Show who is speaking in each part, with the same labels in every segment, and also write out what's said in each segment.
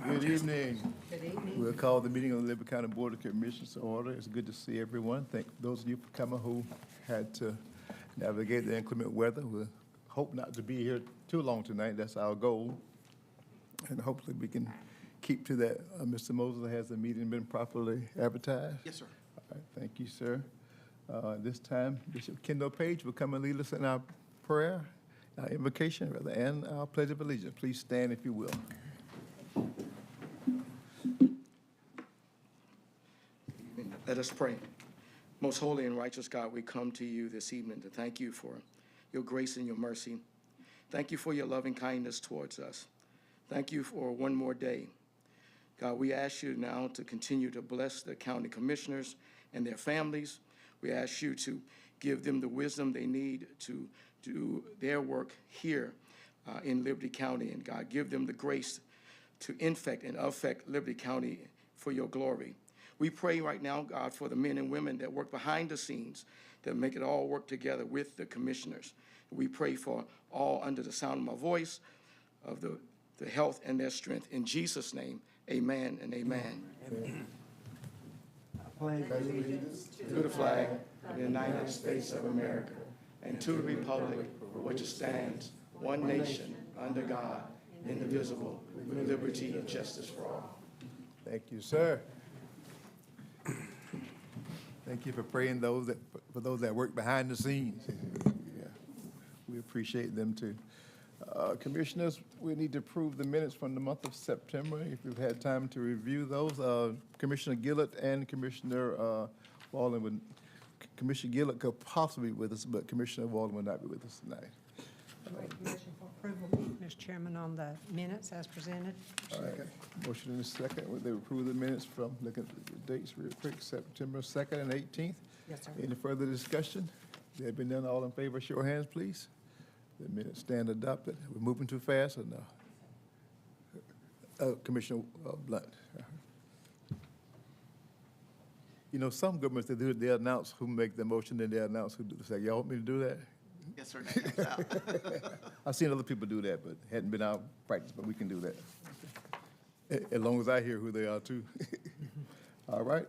Speaker 1: Good evening.
Speaker 2: Good evening.
Speaker 1: We'll call the meeting of the Liberty County Board of Commissioners to order. It's good to see everyone. Thank those of you for coming who had to navigate the inclement weather. We hope not to be here too long tonight. That's our goal. And hopefully we can keep to that. Mr. Mosley, has the meeting been properly advertised?
Speaker 3: Yes, sir.
Speaker 1: All right, thank you, sir. This time, Bishop Kendall Page will come and lead us in our prayer, our invocation, rather, and our pledge of allegiance. Please stand if you will.
Speaker 3: Let us pray. Most holy and righteous God, we come to you this evening to thank you for your grace and your mercy. Thank you for your loving kindness towards us. Thank you for one more day. God, we ask you now to continue to bless the county commissioners and their families. We ask you to give them the wisdom they need to do their work here in Liberty County. And God, give them the grace to infect and affect Liberty County for your glory. We pray right now, God, for the men and women that work behind the scenes, that make it all work together with the commissioners. We pray for all under the sound of my voice, of the health and their strength. In Jesus' name, amen and amen.
Speaker 1: Amen.
Speaker 2: Pledge allegiance
Speaker 3: To the flag of the United States of America and to the republic for which it stands, one nation, under God, indivisible, with liberty and justice for all.
Speaker 1: Thank you, sir. Thank you for praying for those that work behind the scenes. Yeah, we appreciate them too. Commissioners, we need to approve the minutes from the month of September. If you've had time to review those, Commissioner Gillett and Commissioner Walden Commissioner Gillett could possibly be with us, but Commissioner Walden will not be with us tonight.
Speaker 2: Motion for approval, Mr. Chairman, on the minutes as presented.
Speaker 1: All right, motion in a second. Would they approve the minutes from, look at the dates real quick, September 2nd and 18th?
Speaker 2: Yes, sir.
Speaker 1: Any further discussion? There have been none. All in favor, show your hands, please. The minutes stand adopted. We're moving too fast or no? Commissioner Blunt. You know, some governments, they announce who make the motion, then they announce who do the second. Y'all want me to do that?
Speaker 3: Yes, sir. That comes out.
Speaker 1: I've seen other people do that, but hadn't been our practice, but we can do that. As long as I hear who they are too. All right.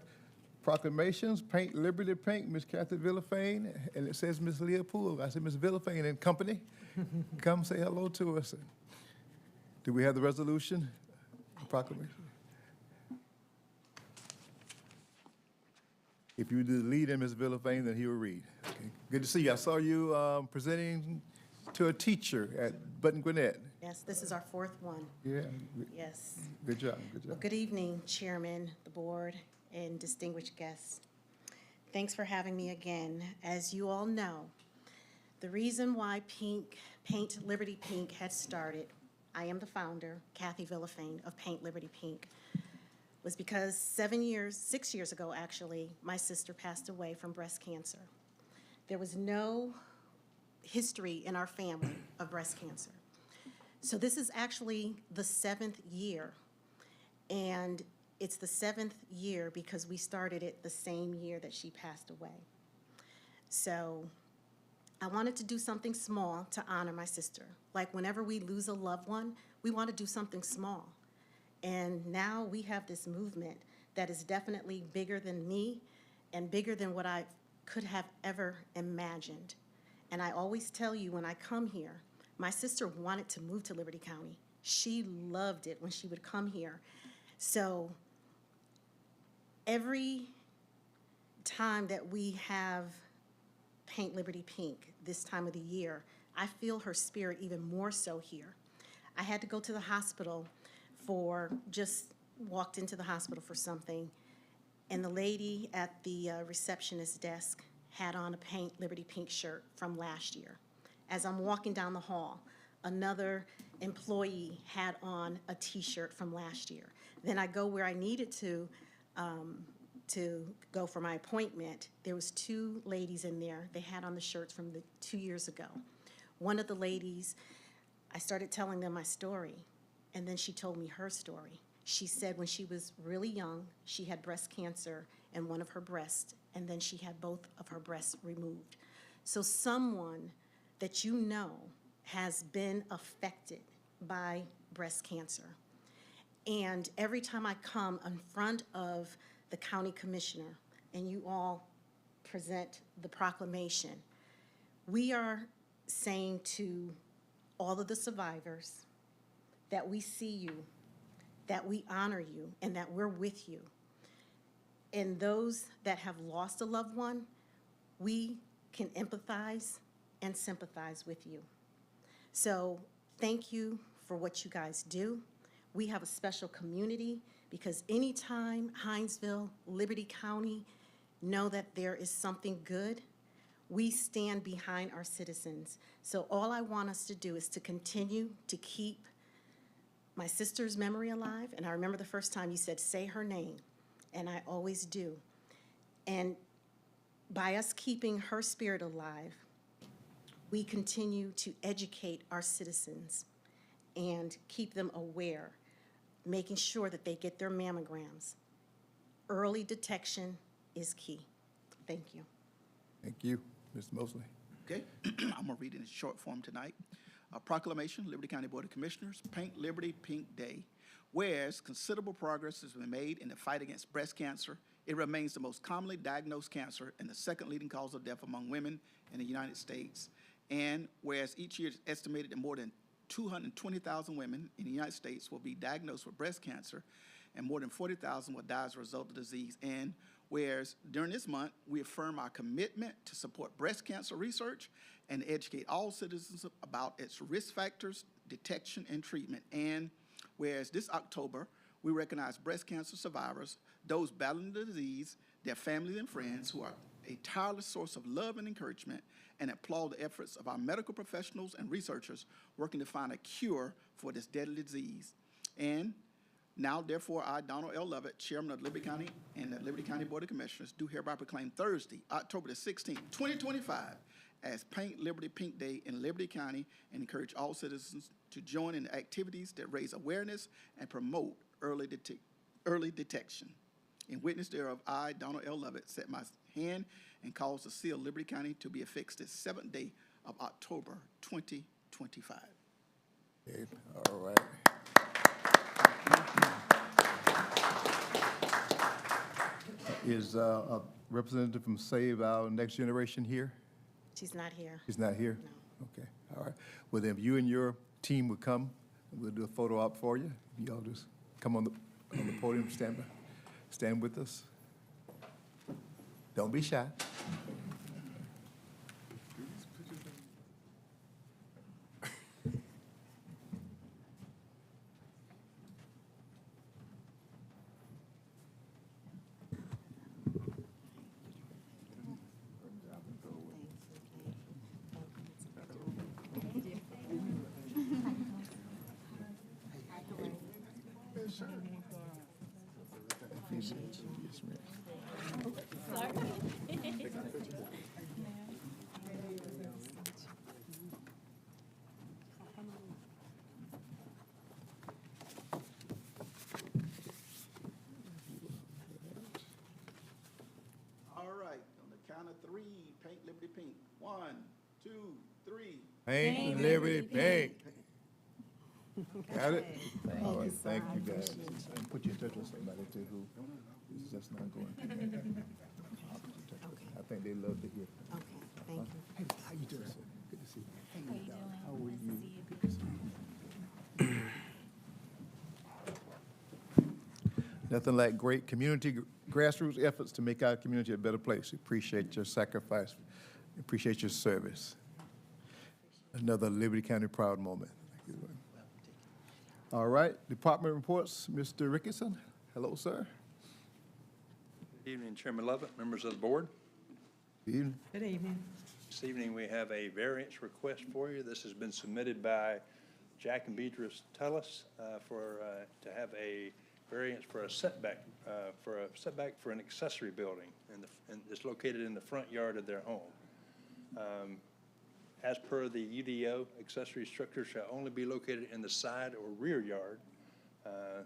Speaker 1: Proclamations, Paint Liberty Pink, Miss Kathy Villafane, and it says Miss Leopold. I said, Miss Villafane and company, come say hello to us. Do we have the resolution? Proclamation. If you do the lead in Ms. Villafane, then he will read. Okay. Good to see you. I saw you presenting to a teacher at Button Gwinnett.
Speaker 4: Yes, this is our fourth one.
Speaker 1: Yeah.
Speaker 4: Yes.
Speaker 1: Good job. Good
Speaker 4: Well,
Speaker 1: job.
Speaker 4: good evening, Chairman, the board, and distinguished guests. Thanks for having me again. As you all know, the reason why Paint Liberty Pink had started, I am the founder, Kathy Villafane of Paint Liberty Pink, was because 6 years ago, actually, my sister passed away from breast cancer. There was no history in our family of breast cancer. So this is actually the 7th year, and it's the 7th year because we started it the same year that she passed away. So I wanted to do something small to honor my sister. Like whenever we lose a loved one, we want to do something small. And now we have this movement that is definitely bigger than me and bigger than what I could have ever imagined. And I always tell you when I come here, my sister wanted to move to Liberty County. She loved it when she would come here. So every time that we have Paint Liberty Pink this time of the year, I feel her spirit even more so here. I had to go to the hospital walked into the hospital for something, and the lady at the receptionist desk had on a Paint Liberty Pink shirt from last year. As I'm walking down the hall, another employee had on a t-shirt from last year. Then I go where I needed to go for my appointment. There was 2 ladies in there. They had on the shirts from 2 years ago. One of the ladies, I started telling them my story, and then she told me her story. She said when she was really young, she had breast cancer in one of her breasts, and then she had both of her breasts removed. So someone that you know has been affected by breast cancer. And every time I come in front of the county commissioner and you all present the proclamation, we are saying to all of the survivors that we see you, that we honor you, and that we're with you. And those that have lost a loved one, we can empathize and sympathize with you. So thank you for what you guys do. We have a special community because anytime Hinesville, Liberty County know that there is something good, we stand behind our citizens. So all I want us to do is to continue to keep my sister's memory alive. And I remember the first time you said, say her name, and I always do. And by us keeping her spirit alive, we continue to educate our citizens and keep them aware, making sure that they get their mammograms. Early detection is key. Thank you.
Speaker 1: Thank you, Mr. Mosley.
Speaker 5: Okay, I'm gonna read it in short form tonight. A proclamation, Liberty County Board of Commissioners, Paint Liberty Pink Day. Whereas considerable progress has been made in the fight against breast cancer, it remains the most commonly diagnosed cancer and the second leading cause of death among women in the United States. And whereas each year it's estimated that more than 220,000 women in the United States will be diagnosed with breast cancer, and more than 40,000 will die as a result of the disease. And whereas during this month, we affirm our commitment to support breast cancer research and educate all citizens about its risk factors, detection, and treatment. And whereas this October, we recognize breast cancer survivors, those battling the disease, their families and friends who are a tireless source of love and encouragement, and applaud the efforts of our medical professionals and researchers working to find a cure for this deadly disease. And now, therefore, I, Donald L. Lovett, Chairman of Liberty County and the Liberty County Board of Commissioners, do hereby proclaim Thursday, October the 16th, 2025, as Paint Liberty Pink Day in Liberty County, and encourage all citizens to join in the activities that raise awareness and promote early detection. In witness thereof, I, Donald L. Lovett, set my hand and cause the seal of Liberty County to be affixed this 7th day of October 2025.
Speaker 1: Okay, all right. Is a representative from Save Our Next Generation here?
Speaker 4: She's not here.
Speaker 1: She's not here?
Speaker 4: No.
Speaker 1: Okay, all right. Well, then, if you and your team would come, we'll do a photo op for you. You all just come on the podium, stand with us. Don't be shy. Yes, ma'am.
Speaker 5: All right, on the count of three, Paint Liberty Pink. 1, 2, 3.
Speaker 1: Paint Liberty Pink. Got it? All right, thank you, guys. And put you in touch with somebody too who is just not going. I think they love to hear.
Speaker 4: Okay, thank you.
Speaker 1: Hey, how you doing, sir? Good to see you. Hey,
Speaker 6: How you doing?
Speaker 1: how are
Speaker 6: Nice to
Speaker 1: you?
Speaker 6: see you.
Speaker 1: Good to see you. Nothing like great community grassroots efforts to make our community a better place. We appreciate your sacrifice. We appreciate your service. Another Liberty County proud moment. Thank you. All right, department reports, Mr. Ricketson. Hello, sir.
Speaker 7: Good evening, Chairman Lovett, members of the board.
Speaker 1: Good evening.
Speaker 2: Good evening.
Speaker 7: This evening, we have a variance request for you. This has been submitted by Jack and Beatrice Tullis to have a variance for a setback for an accessory building, and it's located in the front yard of their home. As per the UDO, accessory structures shall only be located in the side or rear yard.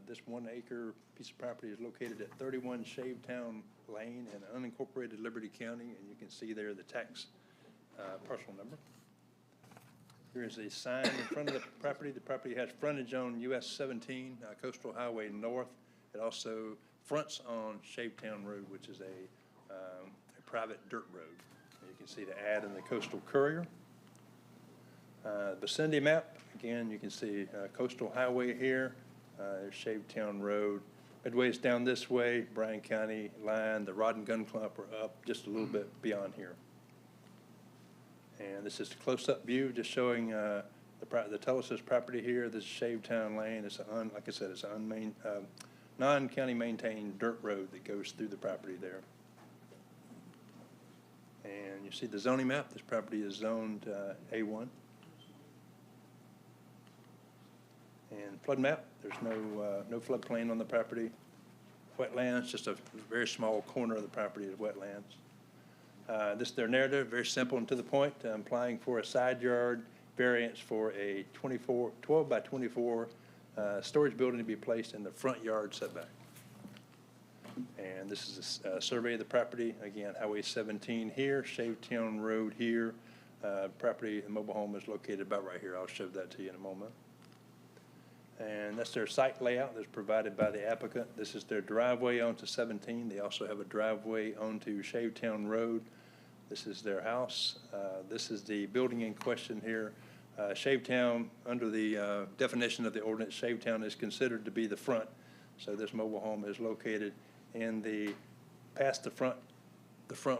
Speaker 7: This 1 acre piece of property is located at 31 Shavetown Lane in unincorporated Liberty County, and you can see there the tax parcel number. Here is a sign in front of the property. The property has frontage on US 17, Coastal Highway North. It also fronts on Shavetown Road, which is a private dirt road. You can see the ad in the Coastal Courier. Vicinity map, again, you can see Coastal Highway here, there's Shavetown Road. Midway is down this way, Bryan County line, the Rod and Gun Club are up just a little bit beyond here. And this is a close-up view, just showing the Tullis's property here. This is Shavetown Lane. It's like I said, it's an non-county maintained dirt road that goes through the property there. And you see the zoning map. This property is zoned A1. And flood map. There's no floodplain on the property. Wetlands, just a very small corner of the property is wetlands. This is their narrative, very simple and to the point, applying for a side yard variance for a 12 by 24 storage building to be placed in the front yard setback. And this is a survey of the property. Again, Highway 17 here, Shavetown Road here. Property, the mobile home is located about right here. I'll show that to you in a moment. And that's their site layout that's provided by the applicant. This is their driveway onto 17. They also have a driveway onto Shavetown Road. This is their house. This is the building in question here. Shavetown, under the definition of the ordinance, Shavetown is considered to be the front. So this mobile home is located in past the front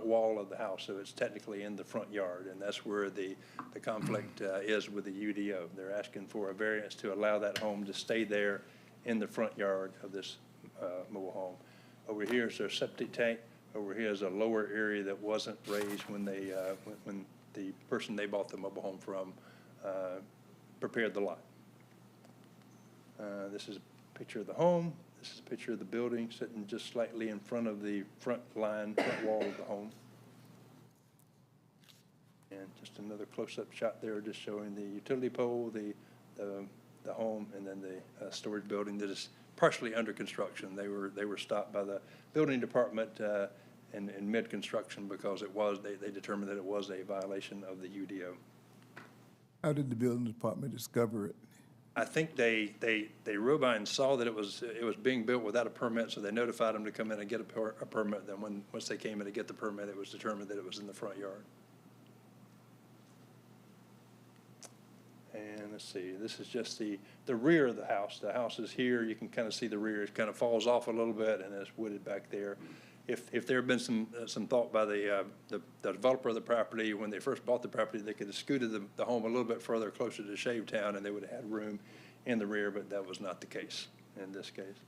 Speaker 7: wall of the house. So it's technically in the front yard, and that's where the conflict is with the UDO. They're asking for a variance to allow that home to stay there in the front yard of this mobile home. Over here is their septic tank. Over here is a lower area that wasn't raised when when the person they bought the mobile home from prepared the lot. This is a picture of the home. This is a picture of the building sitting just slightly in front of the front wall of the home. And just another close-up shot there, just showing the utility pole, the home, and then the storage building that is partially under construction. They were stopped by the building department in mid-construction because they determined that it was a violation of the UDO.
Speaker 1: How did the building department discover it?
Speaker 7: I think they rode by and saw that it was being built without a permit, so they notified them to come in and get a permit. Then once they came in to get the permit, it was determined that it was in the front yard. And let's see, this is just the rear of the house. The house is here. You can kind of see the rear. It kind of falls off a little bit, and it's wooded back there. If there had been some thought by the developer of the property when they first bought the property, they could have scooted the home a little bit further closer to Shavetown, and they would have had room in the rear, but that was not the case in this case.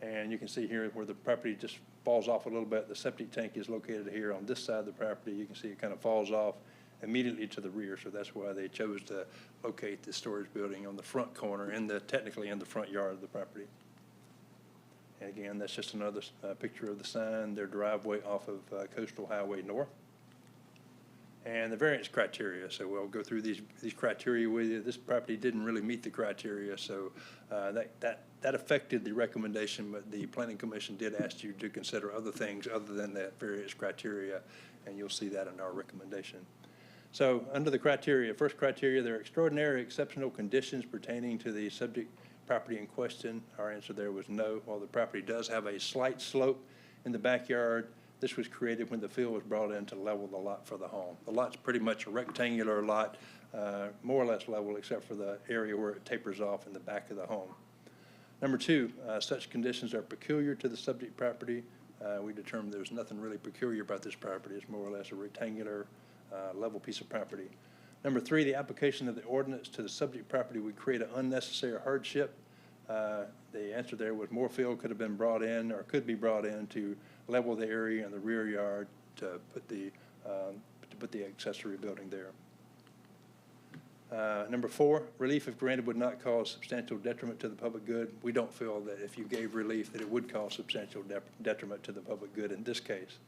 Speaker 7: And you can see here where the property just falls off a little bit. The septic tank is located here on this side of the property. You can see it kind of falls off immediately to the rear, so that's why they chose to locate the storage building on the front corner, technically in the front yard of the property. And again, that's just another picture of the sign, their driveway off of Coastal Highway North. And the variance criteria, so we'll go through these criteria with you. This property didn't really meet the criteria, so that affected the recommendation, but the Planning Commission did ask you to consider other things other than that variance criteria, and you'll see that in our recommendation. So under the criteria, first criteria, there are extraordinary exceptional conditions pertaining to the subject property in question. Our answer there was no. While the property does have a slight slope in the backyard, this was created when the field was brought in to level the lot for the home. The lot's pretty much a rectangular lot, more or less level except for the area where it tapers off in the back of the home. Number two, such conditions are peculiar to the subject property. We determined there was nothing really peculiar about this property. It's more or less a rectangular level piece of property. Number three, the application of the ordinance to the subject property would create an unnecessary hardship. The answer there was more field could have been brought in or could be brought in to level the area in the rear yard to put the accessory building there. Number four, relief if granted would not cause substantial detriment to the public good. We don't feel that if you gave relief that it would cause substantial detriment to the public good in this case.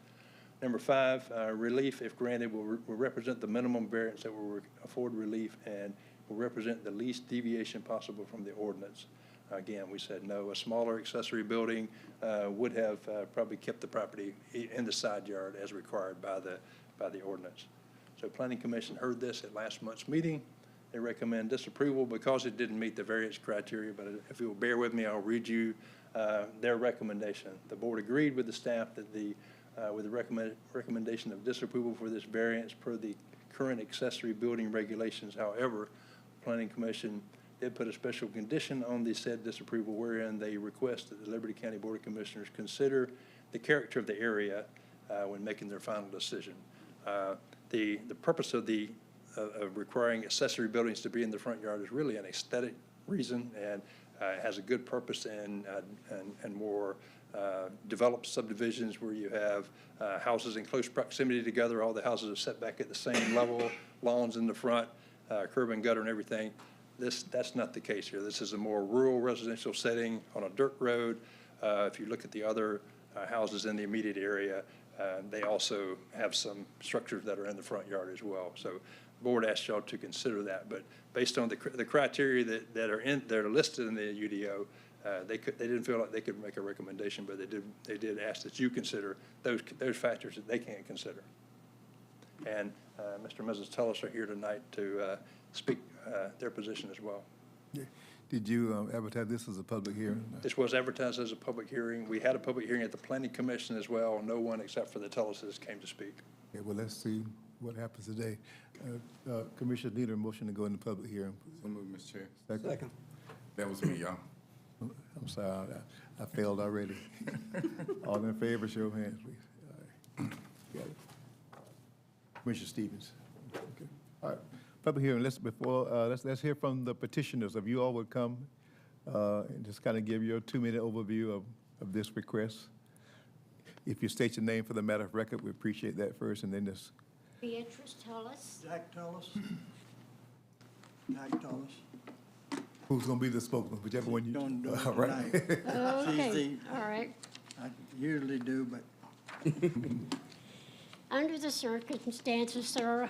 Speaker 7: Number five, relief if granted will represent the minimum variance that will afford relief and will represent the least deviation possible from the ordinance. Again, we said no. A smaller accessory building would have probably kept the property in the side yard as required by the ordinance. So Planning Commission heard this at last month's meeting They recommend disapproval because it didn't meet the variance criteria, but if you'll bear with me, I'll read you their recommendation. The board agreed with the staff that with the recommendation of disapproval for this variance per the current accessory building regulations. However, Planning Commission did put a special condition on the said disapproval wherein they request that the Liberty County Board of Commissioners consider the character of the area when making their final decision. The purpose of requiring accessory buildings to be in the front yard is really an aesthetic reason, and has a good purpose and more developed subdivisions where you have houses in close proximity together. All the houses are set back at the same level, lawns in the front, curb and gutter and everything. That's not the case here. This is a more rural residential setting on a dirt road. If you look at the other houses in the immediate area, they also have some structures that are in the front yard as well. So the board asked y'all to consider that, but based on the criteria that are listed in the UDO, they didn't feel like they could make a recommendation, but they did ask that you consider those factors that they can't consider. And Mr. and Mrs. Tullis are here tonight to speak their position as well.
Speaker 1: Yeah. Did you advertise this as a public hearing?
Speaker 7: This was advertised as a public hearing. We had a public hearing at the Planning Commission as well. No one except for the Tullises came to speak.
Speaker 1: Yeah, well, let's see what happens today. Commissioner, need a motion to go into public hearing.
Speaker 6: So moved, Mr. Chair.
Speaker 1: Second.
Speaker 6: That was me, y'all.
Speaker 1: I'm sorry, I failed already. All in favor, show of hands, please. All right. Got it. Commissioner Stevens. Okay. All right. Public hearing. Let's hear from the petitioners. If you all would come and just kind of give your 2-minute overview of this request. If you state your name for the matter of record, we appreciate that first, and then this.
Speaker 8: Beatrice Tullis.
Speaker 9: Jack Tullis. Jack Tullis.
Speaker 1: Who's going to be the spokesman, whichever one you.
Speaker 9: Don't do it
Speaker 1: All right.
Speaker 9: tonight.
Speaker 8: Okay, all right.
Speaker 9: I usually do, but
Speaker 8: Under the circumstances, sir,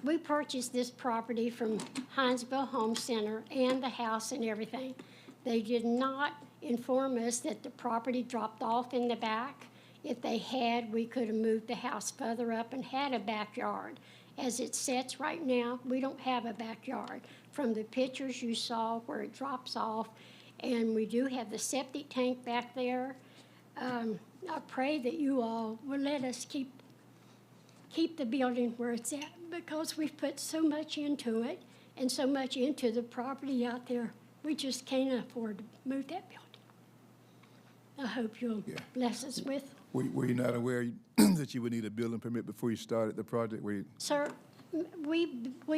Speaker 8: we purchased this property from Hinesville Home Center and the house and everything. They did not inform us that the property dropped off in the back. If they had, we could have moved the house further up and had a backyard. As it sits right now, we don't have a backyard. From the pictures you saw where it drops off, and we do have the septic tank back there. I pray that you all will let us keep the building where it's at, because we've put so much into it and so much into the property out there. We just can't afford to move that building. I hope you'll bless us with.
Speaker 1: Were you not aware that you would need a building permit before you started the project?
Speaker 8: Sir, we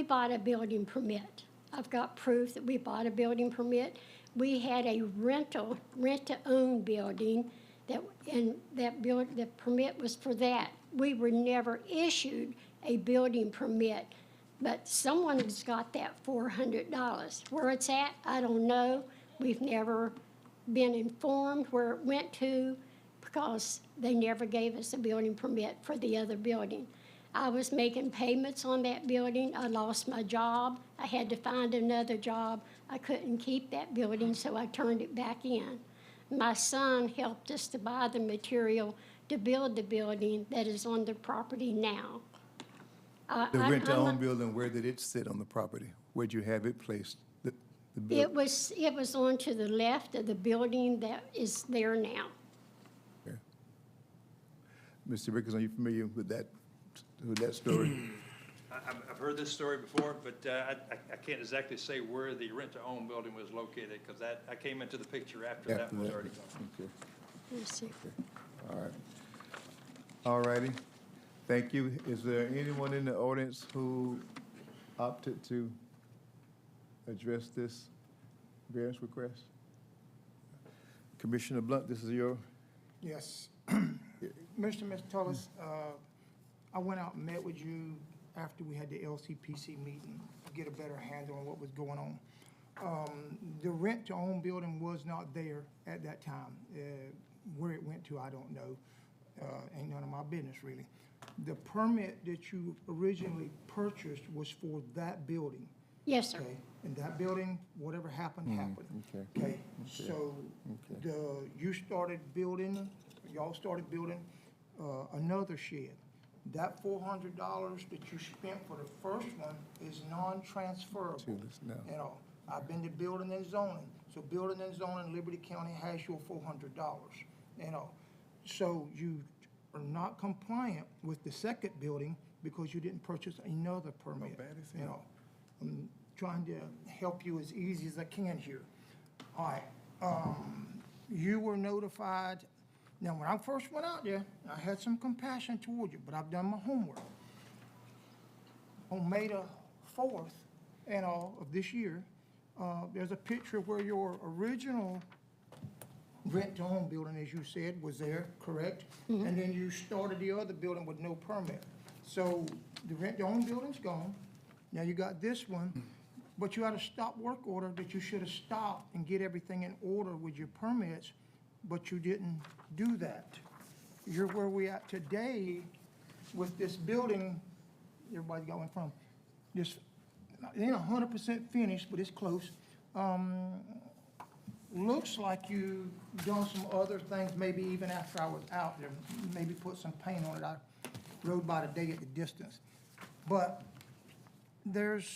Speaker 8: bought a building permit. I've got proof that we bought a building permit. We had a rent-to-own building, the permit was for that. We were never issued a building permit, but someone's got that $400. Where it's at, I don't know. We've never been informed where it went to, because they never gave us a building permit for the other building. I was making payments on that building. I lost my job. I had to find another job. I couldn't keep that building, so I turned it back in. My son helped us to buy the material to build the building that is on the property now.
Speaker 1: The rent-to-own building, where did it sit on the property? Where'd you have it placed?
Speaker 8: It was on to the left of the building that is there now.
Speaker 1: Okay. Mr. Ricketts, are you familiar with that story?
Speaker 7: I've heard this story before, but I can't exactly say where the rent-to-own building was located, because I came into the picture after that was already gone.
Speaker 1: Okay.
Speaker 8: Let's see.
Speaker 1: All right. All righty. Thank you. Is there anyone in the audience who opted to address this variance request? Commissioner Blunt, this is your.
Speaker 9: yes. Mr. Tullis, I went out and met with you after we had the LCPC meeting to get a better handle on what was going on. The rent-to-own building was not there at that time. Where it went to, I don't know. Ain't none of my business, really. The permit that you originally purchased was for that building.
Speaker 8: Yes, sir.
Speaker 9: Okay, and that building, whatever happened, happened. Okay, so y'all started building another shed. That $400 that you spent for the first one is non-transferable.
Speaker 1: To this now.
Speaker 9: You know, I've been to building and zoning, so building and zoning, Liberty County has your $400, you know. So you are not compliant with the second building because you didn't purchase another permit.
Speaker 1: bad is it?
Speaker 9: You know, I'm trying to help you as easy as I can here. All right, you were notified. Now, when I first went out there, I had some compassion toward you, but I've done my homework. On May the 4th, of this year, there's a picture where your original rent-to-own building, as you said, was there, correct? And then you started the other building with no permit. So the rent-to-own building's gone. Now you got this one, but you had a stop work order that you should have stopped and get everything in order with your permits, but you didn't do that. You're where we at today with this building, everybody got one from, this, it ain't 100% finished, but it's close. Looks like you done some other things, maybe even after I was out there, maybe put some paint on it. I rode by today at the distance. But there's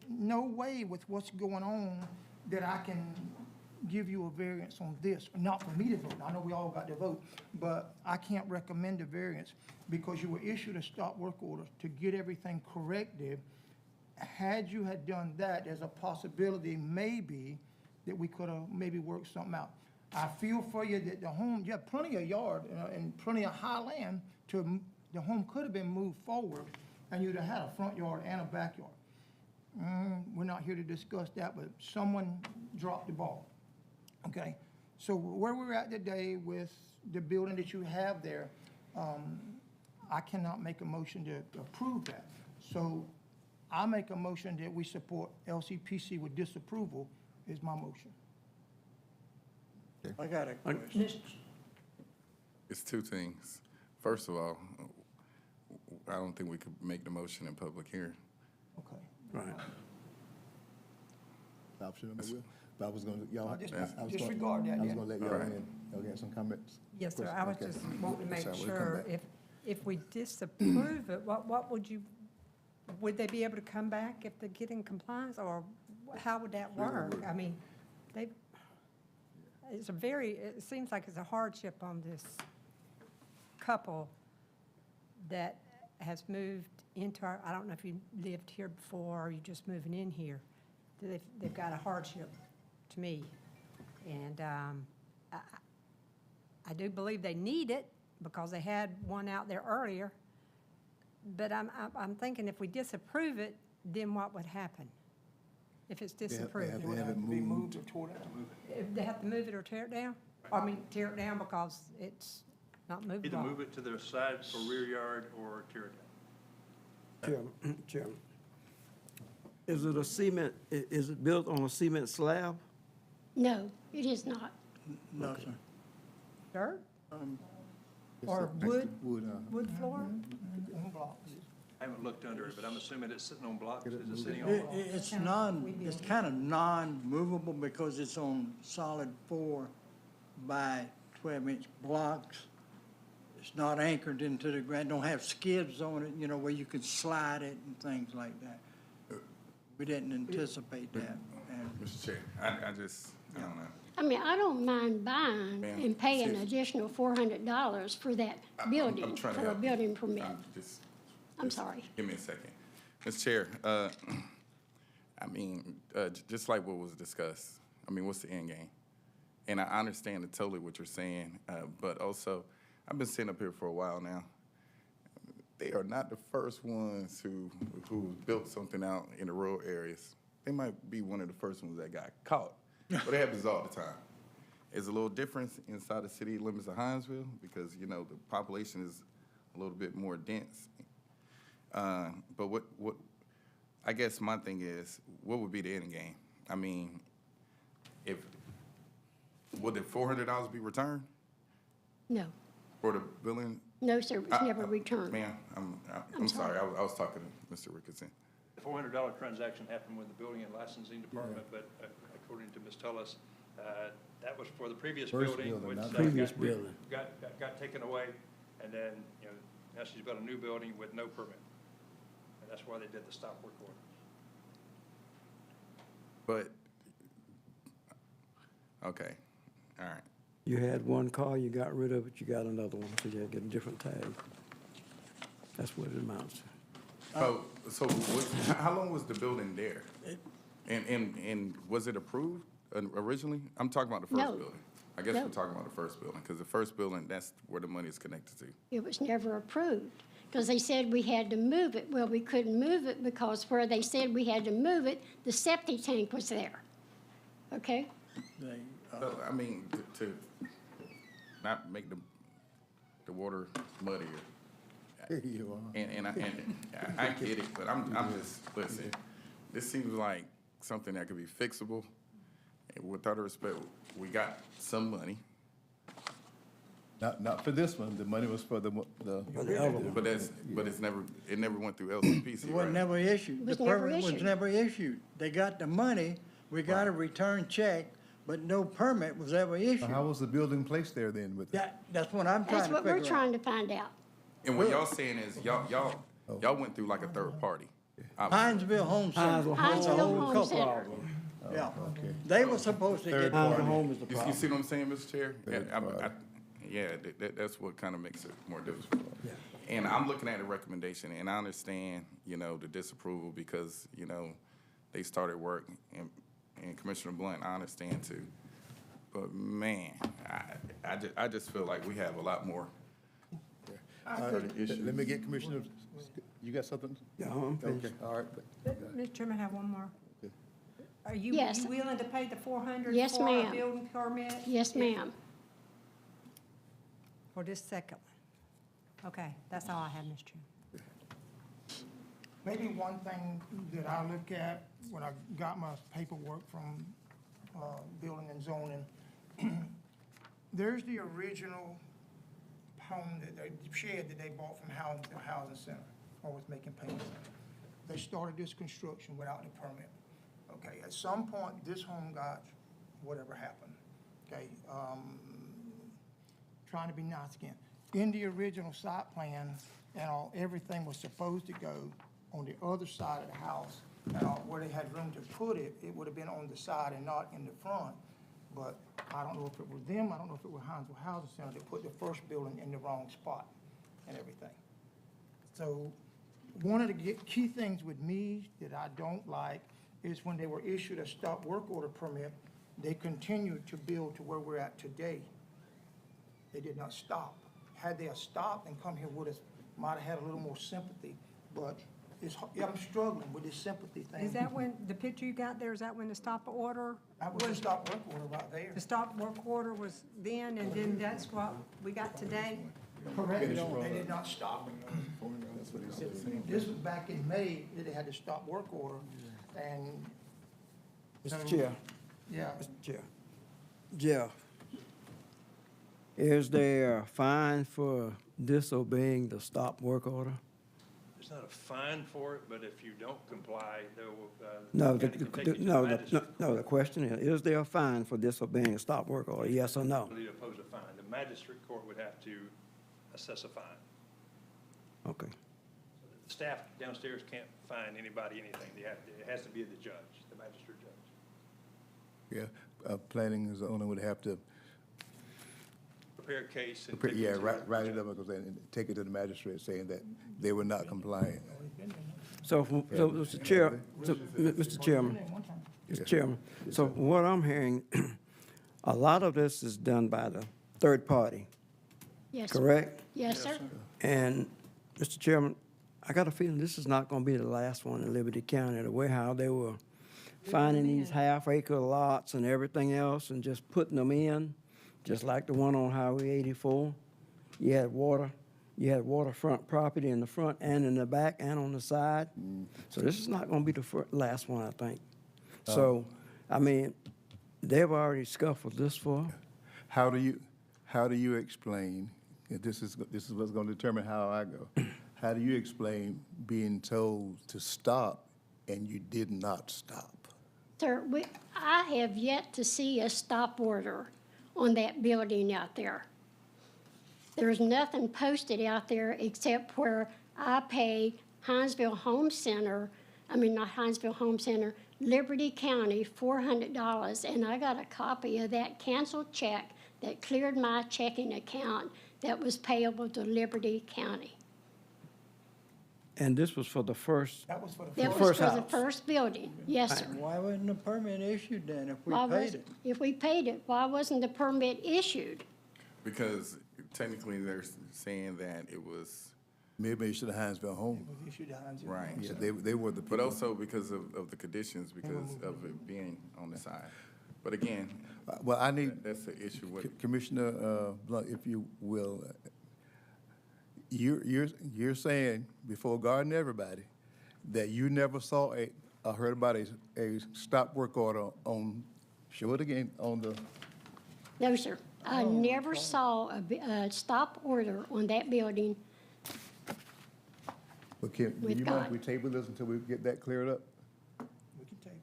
Speaker 9: no way with what's going on that I can give you a variance on this, not for me to vote. I know we all got to vote, but I can't recommend a variance because you were issued a stop work order to get everything corrected. Had you had done that, there's a possibility maybe that we could have maybe worked something out. I feel for you that the home, you have plenty of yard and plenty of high land the home could have been moved forward and you'd have had a front yard and a backyard. We're not here to discuss that, but someone dropped the ball. Okay, so where we're at today with the building that you have there, I cannot make a motion to approve that. So I make a motion that we support LCPC with disapproval is my motion.
Speaker 10: I got a question.
Speaker 6: It's two things. First of all, I don't think we could make the motion in public hearing.
Speaker 9: Okay.
Speaker 10: Right.
Speaker 1: Option on the wheel. But I was gonna, y'all.
Speaker 9: Disregard that,
Speaker 1: I was
Speaker 9: yeah.
Speaker 1: gonna let y'all
Speaker 6: All right.
Speaker 1: in. Y'all got some comments?
Speaker 2: Yes, sir, I was
Speaker 1: Okay.
Speaker 2: just wanting to make
Speaker 1: So we'll come
Speaker 2: sure,
Speaker 1: back.
Speaker 2: if we disapprove it, what would they be able to come back if they get in compliance, or how would that work? I mean, it seems like it's a hardship on this couple that has moved into our, I don't know if you lived here before or you're just moving in here. They've got a hardship to me. And I do believe they need it because they had one out there earlier. But I'm thinking if we disapprove it, then what would happen? If it's disapproved?
Speaker 1: have-
Speaker 9: It would have to be moved or tore down.
Speaker 2: If they have to move it or tear it down? I mean, tear it down because it's not movable.
Speaker 7: Either move it to their side for rear yard or tear it down.
Speaker 10: Chairman. Is it a cement, is it built on a cement slab?
Speaker 8: No, it is not.
Speaker 10: No, sir.
Speaker 2: Dirt?
Speaker 1: Just
Speaker 2: Or
Speaker 1: next to
Speaker 2: wood?
Speaker 1: Wood,
Speaker 2: Wood floor?
Speaker 9: On blocks.
Speaker 7: I haven't looked under it, but I'm assuming it's sitting on blocks. Is it
Speaker 1: move
Speaker 7: sitting
Speaker 10: It-
Speaker 7: on?
Speaker 10: It's kind of non-movable because it's on solid 4 by 12-inch blocks. It's not anchored into the ground, don't have skids on it, you know, where you could slide it and things like that. We didn't anticipate that. And
Speaker 6: Mr. Chair, I don't know.
Speaker 8: I mean, I don't mind buying
Speaker 6: Ma'am,
Speaker 8: and paying
Speaker 6: excuse-
Speaker 8: additional $400 for that
Speaker 6: I'm
Speaker 8: building,
Speaker 6: trying to
Speaker 8: for a
Speaker 6: help.
Speaker 8: building permit. I'm
Speaker 6: Just
Speaker 8: sorry.
Speaker 6: Give me a second. Mr. Chair, I mean, just like what was discussed, I mean, what's the end game? And I understand totally what you're saying, but also, I've been sitting up here for a while now. They are not the first ones who built something out in the rural areas. They might be one of the first ones that got caught, but it happens all the time. It's a little difference inside the city limits of Hinesville because, you know, the population is a little bit more dense. But what I guess my thing is, what would be the end game? I mean, would the $400 be returned
Speaker 8: No,
Speaker 6: for the billing?
Speaker 8: no, sir, it was never returned.
Speaker 6: Ma'am, I'm sorry, I was talking to Mr. Ricketson.
Speaker 7: The $400 transaction happened with the building and licensing department, but according to Ms. Tullis, that was for the previous
Speaker 1: First
Speaker 7: building,
Speaker 1: building,
Speaker 7: which
Speaker 1: not
Speaker 10: Previous building.
Speaker 7: got taken away, and then, you know, Now she's built a new building with no permit. And that's why they did the stop work order.
Speaker 6: But, okay, all right.
Speaker 11: You had one car, you got rid of it, you got another one, so you had to get a different tag. That's what it amounts to.
Speaker 6: So how long was the building there? And was it approved originally? I'm talking about the
Speaker 8: No.
Speaker 6: first building. I guess
Speaker 8: No.
Speaker 6: we're talking about the first building, because the first building, that's where the money is connected to.
Speaker 8: It was never approved, because they said we had to move it. Well, we couldn't move it because where they said we had to move it, the septic tank was there. Okay?
Speaker 6: So, I mean, to not make the water muddier.
Speaker 1: You are.
Speaker 6: And I get it, but I'm just, listen, this seems like something that could be fixable. And with all due respect, we got some money,
Speaker 1: Not for this one, the money was for the.
Speaker 11: For the other one.
Speaker 6: but it never went through LCPC,
Speaker 10: It was
Speaker 6: right?
Speaker 10: never issued.
Speaker 8: It was
Speaker 10: The
Speaker 8: never
Speaker 10: permit was
Speaker 8: issued.
Speaker 10: never issued. They got the money, we got a return check, but no permit was ever issued.
Speaker 1: How was the building placed there then with?
Speaker 10: That's what I'm trying
Speaker 8: That's
Speaker 10: to
Speaker 8: what we're
Speaker 10: figure out.
Speaker 8: trying to find out.
Speaker 6: And what y'all saying is, y'all went through like a third party.
Speaker 10: Hinesville Home Center.
Speaker 11: Hinesville
Speaker 10: was a
Speaker 8: Home
Speaker 10: whole couple
Speaker 8: Center.
Speaker 10: of them. Yeah.
Speaker 1: Okay.
Speaker 10: They were supposed to get
Speaker 11: Hinesville
Speaker 10: money.
Speaker 11: Home is the
Speaker 6: You
Speaker 11: problem.
Speaker 6: see what I'm saying, Mr. Chair?
Speaker 1: Third party.
Speaker 6: Yeah, that's what kind of makes it more difficult. And I'm looking at a recommendation, and I understand, the disapproval because, they started work, and Commissioner Blunt, I understand too. But man, I just feel like we have a lot more.
Speaker 1: Let me get Commissioner, you got something?
Speaker 11: Yeah, I'm finished.
Speaker 1: Okay, all right.
Speaker 2: Mr. Chairman, I have one more.
Speaker 1: Okay.
Speaker 2: Are you
Speaker 8: Yes.
Speaker 2: willing to pay the 400
Speaker 8: Yes,
Speaker 2: for a
Speaker 8: ma'am.
Speaker 2: building permit?
Speaker 8: Yes, ma'am.
Speaker 2: For this second one? Okay, that's all I have, Mr. Chairman.
Speaker 9: Maybe one thing that I look at when I got my paperwork from building and zoning, there's the original home shed that they bought from Housing Center, or was making payments. They started this construction without the permit. Okay, at some point, this home got whatever happened, okay? Trying to be nice again. In the original site plan and all, everything was supposed to go on the other side of the house. And where they had room to put it, it would have been on the side and not in the front. But I don't know if it was them, I don't know if it was Hinesville Housing Center, they put the first building in the wrong spot and everything. So one of the key things with me that I don't like is when they were issued a stop work order permit, they continued to build to where we're at today. They did not stop. Had they stopped and come here with us, might have had a little more sympathy, but I'm struggling with this sympathy thing.
Speaker 2: Is that when, the picture you got there, is that when the stop order?
Speaker 9: That was a stop work order right there.
Speaker 2: The stop work order was then, and then that's what we got today?
Speaker 9: Correct, they did not stop. This was back in May that they had to stop work order, and.
Speaker 11: Mr. Chair,
Speaker 9: Yeah,
Speaker 11: Mr. Chair. Jeff, is there a fine for disobeying the stop work order?
Speaker 7: It's not a fine for it, but if you don't comply, they will,
Speaker 11: No,
Speaker 7: county can take you to the magistrate.
Speaker 11: the question is there a fine for disobeying a stop work order, yes or no?
Speaker 7: To oppose a fine. The magistrate court would have to assess a fine.
Speaker 11: Okay.
Speaker 7: The staff downstairs can't fine anybody anything. It has to be the judge, the magistrate judge.
Speaker 1: Yeah, planning and zoning would have to,
Speaker 7: Prepare a case and. take it
Speaker 1: yeah,
Speaker 7: to-
Speaker 1: write it up and take it to the magistrate saying that they were not compliant.
Speaker 11: So, Mr. Chair, Mr. Chairman, Mr. Chairman, so what I'm hearing, a lot of this is done by the third party,
Speaker 8: Yes, sir.
Speaker 11: correct?
Speaker 8: Yes, sir.
Speaker 11: And, Mr. Chairman, I got a feeling this is not gonna be the last one in Liberty County, the way how they were finding these half-acre lots and everything else and just putting them in, just like the one on Highway 84. You had waterfront property in the front and in the back and on the side. So this is not gonna be the last one, I think. So, I mean, they've already scuffled this far.
Speaker 1: How do you explain, and this is what's gonna determine how I go. How do you explain being told to stop and you did not stop?
Speaker 8: Sir, I have yet to see a stop order on that building out there. There's nothing posted out there except where I pay Hinesville Home Center, not Hinesville Home Center, Liberty County $400, and I got a copy of that canceled check that cleared my checking account that was payable to Liberty County.
Speaker 11: And this was for the first,
Speaker 9: That was for the
Speaker 8: That
Speaker 9: first.
Speaker 8: was
Speaker 11: first
Speaker 8: for the
Speaker 11: house.
Speaker 8: first building, yes, sir.
Speaker 10: Why wasn't the permit issued then if we
Speaker 8: Why
Speaker 10: paid
Speaker 8: was,
Speaker 10: it?
Speaker 8: if we paid it, why wasn't the permit issued?
Speaker 6: Because technically they're saying that it was,
Speaker 1: Maybe it should have Hinesville Home.
Speaker 9: Issued to Hinesville.
Speaker 6: right.
Speaker 1: Yeah, they were the
Speaker 6: But
Speaker 1: people.
Speaker 6: also because of the conditions, because of it being on the side. But again,
Speaker 1: Well, I need,
Speaker 6: that's the issue with,
Speaker 1: Commissioner Blunt, if you will, you're saying before God and everybody that you never saw heard about a stop work order on, show it again, on the,
Speaker 8: No, sir. I never saw a stop order on that building.
Speaker 1: okay, do
Speaker 8: With
Speaker 1: you mind if
Speaker 8: God.
Speaker 1: we table this until we get that cleared up?
Speaker 9: We can table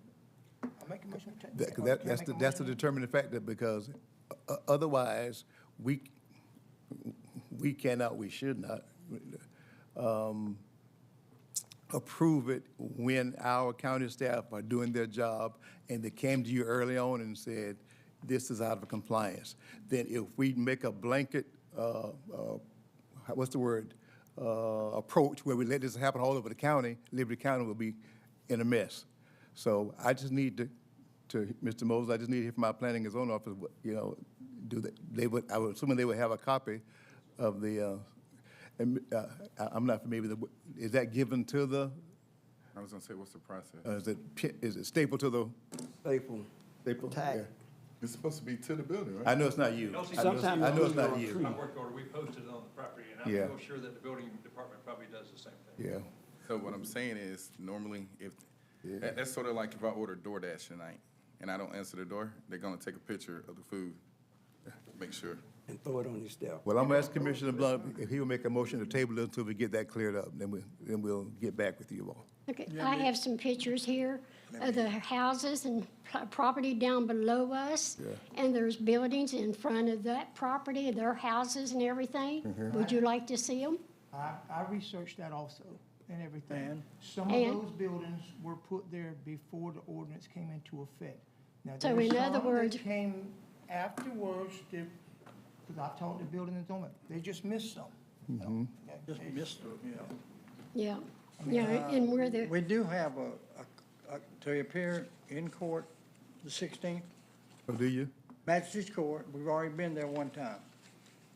Speaker 9: it. I'll make a motion to table.
Speaker 1: That, 'cause
Speaker 9: Can I
Speaker 1: that's
Speaker 9: make a
Speaker 1: that's the
Speaker 9: motion?
Speaker 1: determining factor, because otherwise, we cannot, we should not, approve it when our county staff are doing their job and they came to you early on and said, this is out of compliance. Then if we make a blanket, what's the word, approach where we let this happen all over the county, Liberty County will be in a mess. So I just need to Mr. Moses, I just need to hear from my planning and zoning office, they would, I would assuming they would have a copy of the, I'm not familiar with is that given to the,
Speaker 6: I was gonna say, what's the process?
Speaker 1: is it stapled to the,
Speaker 11: staple. Tag.
Speaker 1: yeah.
Speaker 6: It's supposed to be to the building, right?
Speaker 1: I know it's not you.
Speaker 11: Sometimes
Speaker 1: I know it's
Speaker 11: it's
Speaker 1: not
Speaker 11: on
Speaker 1: you.
Speaker 11: tree.
Speaker 7: My work order, we posted it on the property, and
Speaker 1: Yeah.
Speaker 7: I'm real sure that the building department probably does the same thing.
Speaker 1: Yeah.
Speaker 6: So what I'm saying is, normally, if,
Speaker 1: Yeah.
Speaker 6: that's sort of like if I order DoorDash tonight, and I don't answer the door, they're gonna take a picture of the food, make sure.
Speaker 11: And throw it on your step.
Speaker 1: Well, I'm gonna ask Commissioner Blunt if he will make a motion to table it until we get that cleared up, then we'll get back with you all.
Speaker 8: Okay, I have some pictures here of the houses and property down below us.
Speaker 1: Yeah.
Speaker 8: And there's buildings in front of that property, their houses and everything. Would you like to see them?
Speaker 9: I researched that also and everything.
Speaker 10: And?
Speaker 9: Some of
Speaker 8: And?
Speaker 9: those buildings were put there before the ordinance came into effect. Now,
Speaker 8: So
Speaker 9: there's
Speaker 8: in other
Speaker 9: some
Speaker 8: words-
Speaker 9: that came afterwards, because I talked to building and zoning, they just missed some.
Speaker 10: Just missed it,
Speaker 8: Yeah, yeah, and where the,
Speaker 10: We do have to appear in court the 16th,
Speaker 1: Oh, do you?
Speaker 10: Magistrate's Court. We've already been there one time.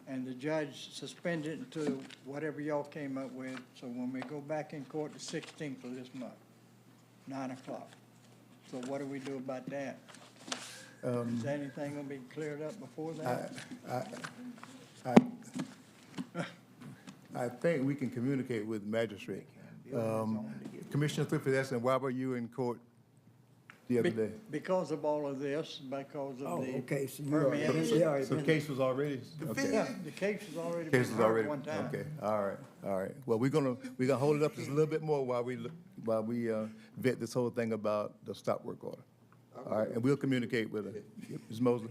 Speaker 10: And the judge suspended it to whatever y'all came up with. So when we go back in court the 16th of this month, 9 o'clock. So what do we do about that? Is anything gonna be cleared up before that?
Speaker 1: I think we can communicate with magistrate. Commissioner Thrift is asking, why were you in court the other day?
Speaker 10: Because of all of this, because of
Speaker 11: Oh,
Speaker 10: the
Speaker 11: okay, so you already,
Speaker 10: permit.
Speaker 11: they already
Speaker 1: So the
Speaker 11: been.
Speaker 1: case was already, okay.
Speaker 10: Yeah, the case has already
Speaker 1: Case
Speaker 10: been
Speaker 1: was
Speaker 10: heard
Speaker 1: already,
Speaker 10: one time.
Speaker 1: okay, all right. Well, we're gonna hold it up just a little bit more while we vet this whole thing about the stop work order. All right, and we'll communicate with her. Ms. Mosley?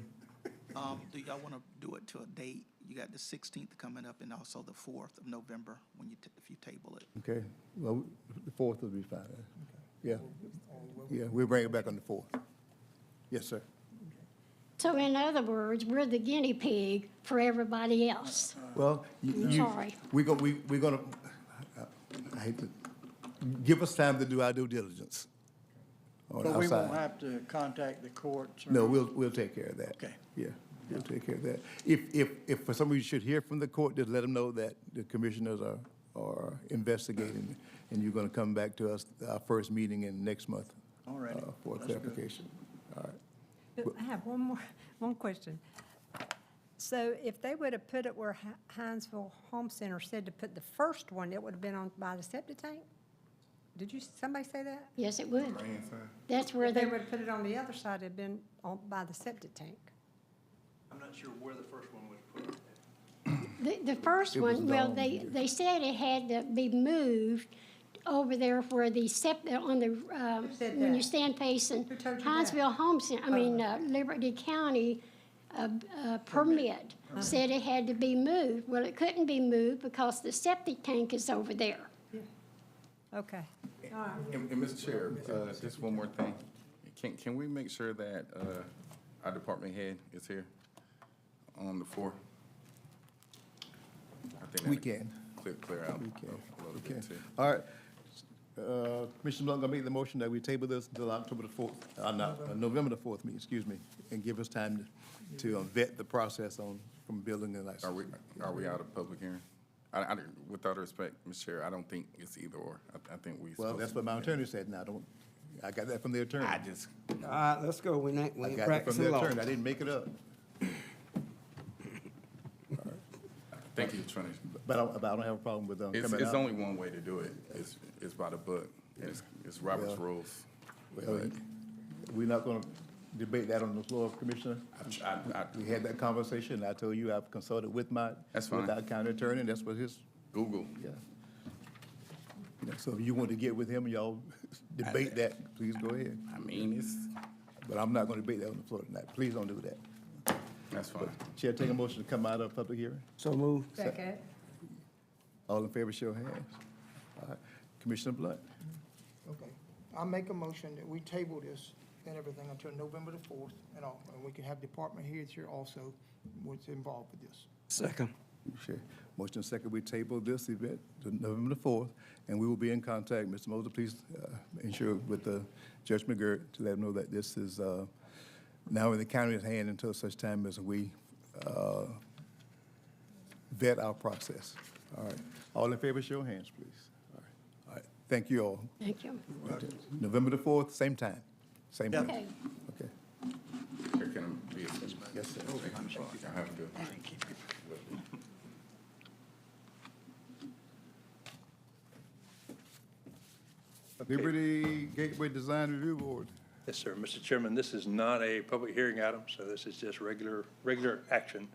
Speaker 5: Do y'all want to do it to a date? You got the 16th coming up and also the 4th of November when if you table it.
Speaker 1: Okay, well, the 4th will be fine. Yeah, yeah, we'll bring it back on the 4th. Yes, sir.
Speaker 8: so in other words, we're the guinea pig for everybody else.
Speaker 1: Well,
Speaker 8: Sorry.
Speaker 1: we're gonna, I hate to, give us time to do our due diligence on
Speaker 10: But
Speaker 1: our
Speaker 10: we won't
Speaker 1: side.
Speaker 10: have to contact the courts or?
Speaker 1: No, we'll take care of that.
Speaker 10: Okay.
Speaker 1: Yeah, we'll take care of that. If for some reason you should hear from the court, just let them know that the commissioners are investigating, and you're gonna come back to us, our first meeting in next month.
Speaker 10: All righty.
Speaker 1: For
Speaker 10: That's good.
Speaker 1: clarification. All right.
Speaker 2: I have one question. So if they would have put it where Hinesville Home Center said to put the first one, it would have been on by the septic tank? Did somebody say that?
Speaker 8: Yes, it would.
Speaker 6: Right-hand side.
Speaker 8: That's where
Speaker 2: If they
Speaker 8: they,
Speaker 2: would have put it on the other side, it'd been on by the septic tank.
Speaker 7: I'm not sure where the first one was put.
Speaker 8: the first
Speaker 1: It was
Speaker 8: one, well,
Speaker 1: down
Speaker 8: they said it had to be moved over there where the on the,
Speaker 2: said
Speaker 8: when you
Speaker 2: that?
Speaker 8: stand facing
Speaker 2: Who told you that?
Speaker 8: Hinesville Home Center, Liberty County a permit, said it had to be moved. Well, it couldn't be moved because the septic tank is over there.
Speaker 2: Okay.
Speaker 6: And Mr. Chair, just one more thing. Can we make sure that our department head is here on the floor? I think
Speaker 1: We
Speaker 6: that'll
Speaker 1: can.
Speaker 6: Clear out
Speaker 1: We can.
Speaker 6: a little
Speaker 1: Okay.
Speaker 6: bit too.
Speaker 1: All right. Commissioner Blunt, gonna make the motion that we table this until October the 4th, November the 4th meeting, excuse me, and give us time to vet the process from building and license.
Speaker 6: Are we out of public hearing? With all due respect, Mr. Chair, I don't think it's either or. I think we.
Speaker 1: Well, that's what my attorney said, now, I got that from the attorney.
Speaker 6: I just,
Speaker 11: All right, let's go. We ain't
Speaker 1: I got that from
Speaker 11: practicing
Speaker 1: the
Speaker 11: law.
Speaker 1: attorney, I didn't make it up.
Speaker 6: thank you, Attorney.
Speaker 1: But I don't have a problem with coming out.
Speaker 6: It's only one way to do it. It's by the book. It's Robert's
Speaker 1: Well,
Speaker 6: rules.
Speaker 1: Well, we're not gonna debate that on the floor, Commissioner. We had that conversation, and I told you I've consulted with
Speaker 6: That's fine.
Speaker 1: our county attorney, and that's what his,
Speaker 6: Google.
Speaker 1: yeah. Yeah, so if you want to get with him, y'all debate that, please go ahead.
Speaker 6: I mean,
Speaker 1: But I'm not gonna debate that on the floor tonight. Please don't do that.
Speaker 6: that's fine.
Speaker 1: Chair, take a motion to come out of public hearing.
Speaker 11: So move.
Speaker 2: Second.
Speaker 1: All in favor, show of hands. All right. Commissioner Blunt.
Speaker 9: Okay. I make a motion that we table this and everything until November the 4th and all, and we can have department heads here also, what's involved with this.
Speaker 11: Second.
Speaker 1: Sure. Motion second, we table this event to November the 4th, and we will be in contact. Mr. Moser, please ensure with Judge McGirt to let him know that this is now in the county's hand until such time as we vet our process. All right. All in favor, show of hands, please. All right. All right. Thank you all.
Speaker 8: Thank you.
Speaker 1: November the 4th, same time. Same time.
Speaker 8: Okay.
Speaker 1: Okay.
Speaker 6: Here, can I be a
Speaker 1: Yes, sir.
Speaker 6: I have to.
Speaker 1: Liberty Gateway Design Review Board.
Speaker 7: Yes, sir. Mr. Chairman, this is not a public hearing item, so this is just regular action.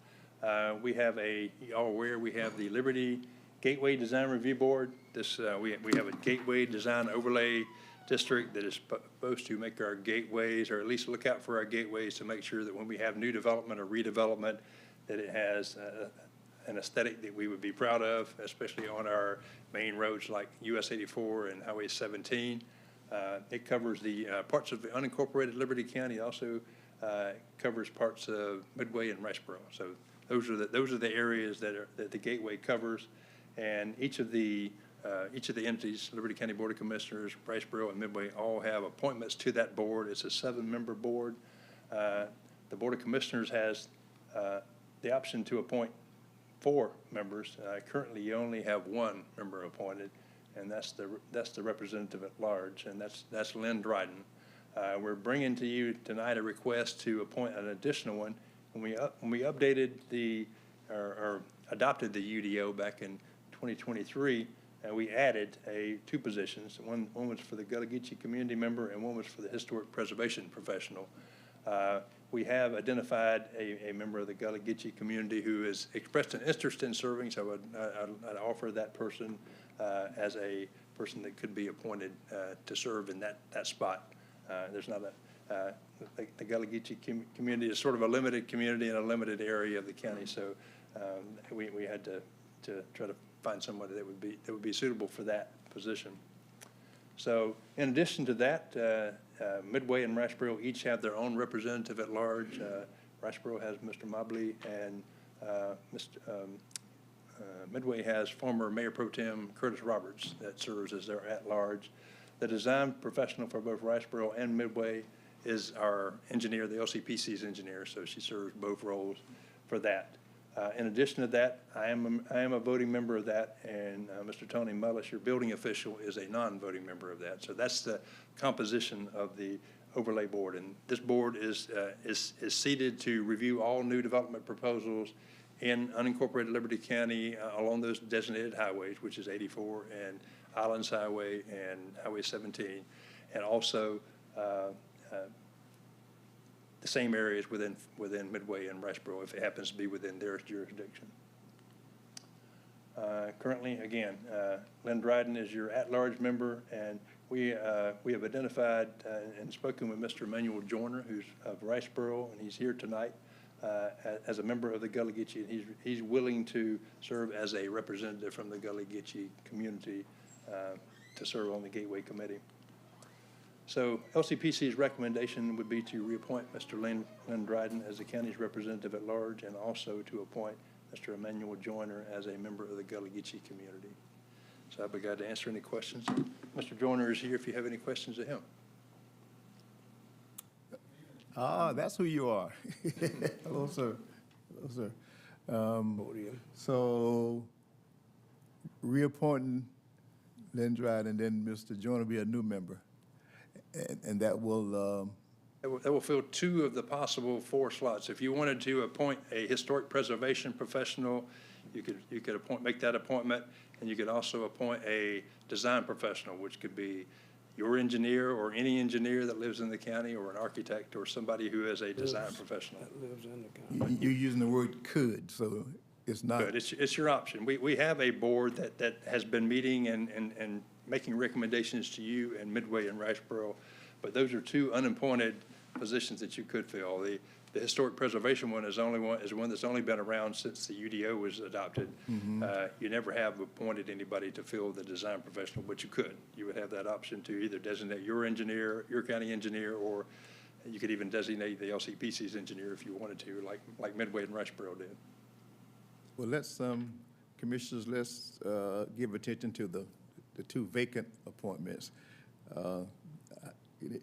Speaker 7: We have you all aware, we have the Liberty Gateway Design Review Board. This, we have a gateway design overlay district that is supposed to make our gateways, or at least look out for our gateways to make sure that when we have new development or redevelopment, that it has an aesthetic that we would be proud of, especially on our main roads like US 84 and Highway 17. It covers the parts of the unincorporated Liberty County. It also covers parts of Midway and Riceboro. So those are the areas that the gateway covers, and each of the entities, Liberty County Board of Commissioners, Riceboro, and Midway, all have appointments to that board. It's a 7-member board. The Board of Commissioners has the option to appoint 4 members. Currently, you only have 1 member appointed, and that's the representative at large, and that's Lynn Dryden. We're bringing to you tonight a request to appoint an additional one. When we updated or adopted the UDO back in 2023, we added 2 positions. One was for the Gullah Geechee community member, and one was for the historic preservation professional. We have identified a member of the Gullah Geechee community who has expressed an interest in serving, so I'd offer that person as a person that could be appointed to serve in that spot. There's not the Gullah Geechee community is sort of a limited community in a limited area of the county, so we had to try to find somebody that would be suitable for that position. So in addition to that, Midway and Riceboro each have their own representative at large. Riceboro has Mr. Mobley, and Midway has former Mayor Pro Tem Curtis Roberts that serves as their at-large. The design professional for both Riceboro and Midway is our engineer, the LCPC's engineer, so she serves both roles for that. In addition to that, I am a voting member of that, and Mr. Tony Mullis, your building official, is a non-voting member of that. So that's the composition of the overlay board, and this board is seated to review all new development proposals in unincorporated Liberty County along those designated highways, which is 84 and Islands Highway and Highway 17, and also the same areas within Midway and Riceboro if it happens to be within their jurisdiction. Currently, again, Lynn Dryden is your at-large member, and we have identified and spoken with Mr. Emmanuel Joyner, who's of Riceboro, and he's here tonight. as a member of the Gullah Geechee, and he's willing to serve as a representative from the Gullah Geechee community to serve on the Gateway Committee. So LCPC's recommendation would be to reappoint Mr. Lynn Dryden as the county's representative at large, and also to appoint Mr. Emmanuel Joyner as a member of the Gullah Geechee community. So I'd be glad to answer any questions. Mr. Joyner is here if you have any questions of him.
Speaker 1: Ah, that's who you are. Hello, sir. Hello, sir. So reappointing Lynn Dryden, and then Mr. Joyner will be a new member. And that will,
Speaker 7: That will fill 2 of the possible 4 slots. If you wanted to appoint a historic preservation professional, you could make that appointment, and you could also appoint a design professional, which could be your engineer or any engineer that lives in the county, or an architect, or somebody who is a design professional.
Speaker 1: you're using the word could, so it's not.
Speaker 7: But it's your option. We have a board that has been meeting and making recommendations to you and Midway and Riceboro, but those are 2 unappointed positions that you could fill. The historic preservation one is one that's only been around since the UDO was adopted. You never have appointed anybody to fill the design professional, but you could. You would have that option to either designate your engineer, your county engineer, or you could even designate the LCPC's engineer if you wanted to, like Midway and Riceboro did.
Speaker 1: Well, commissioners, let's give attention to the 2 vacant appointments.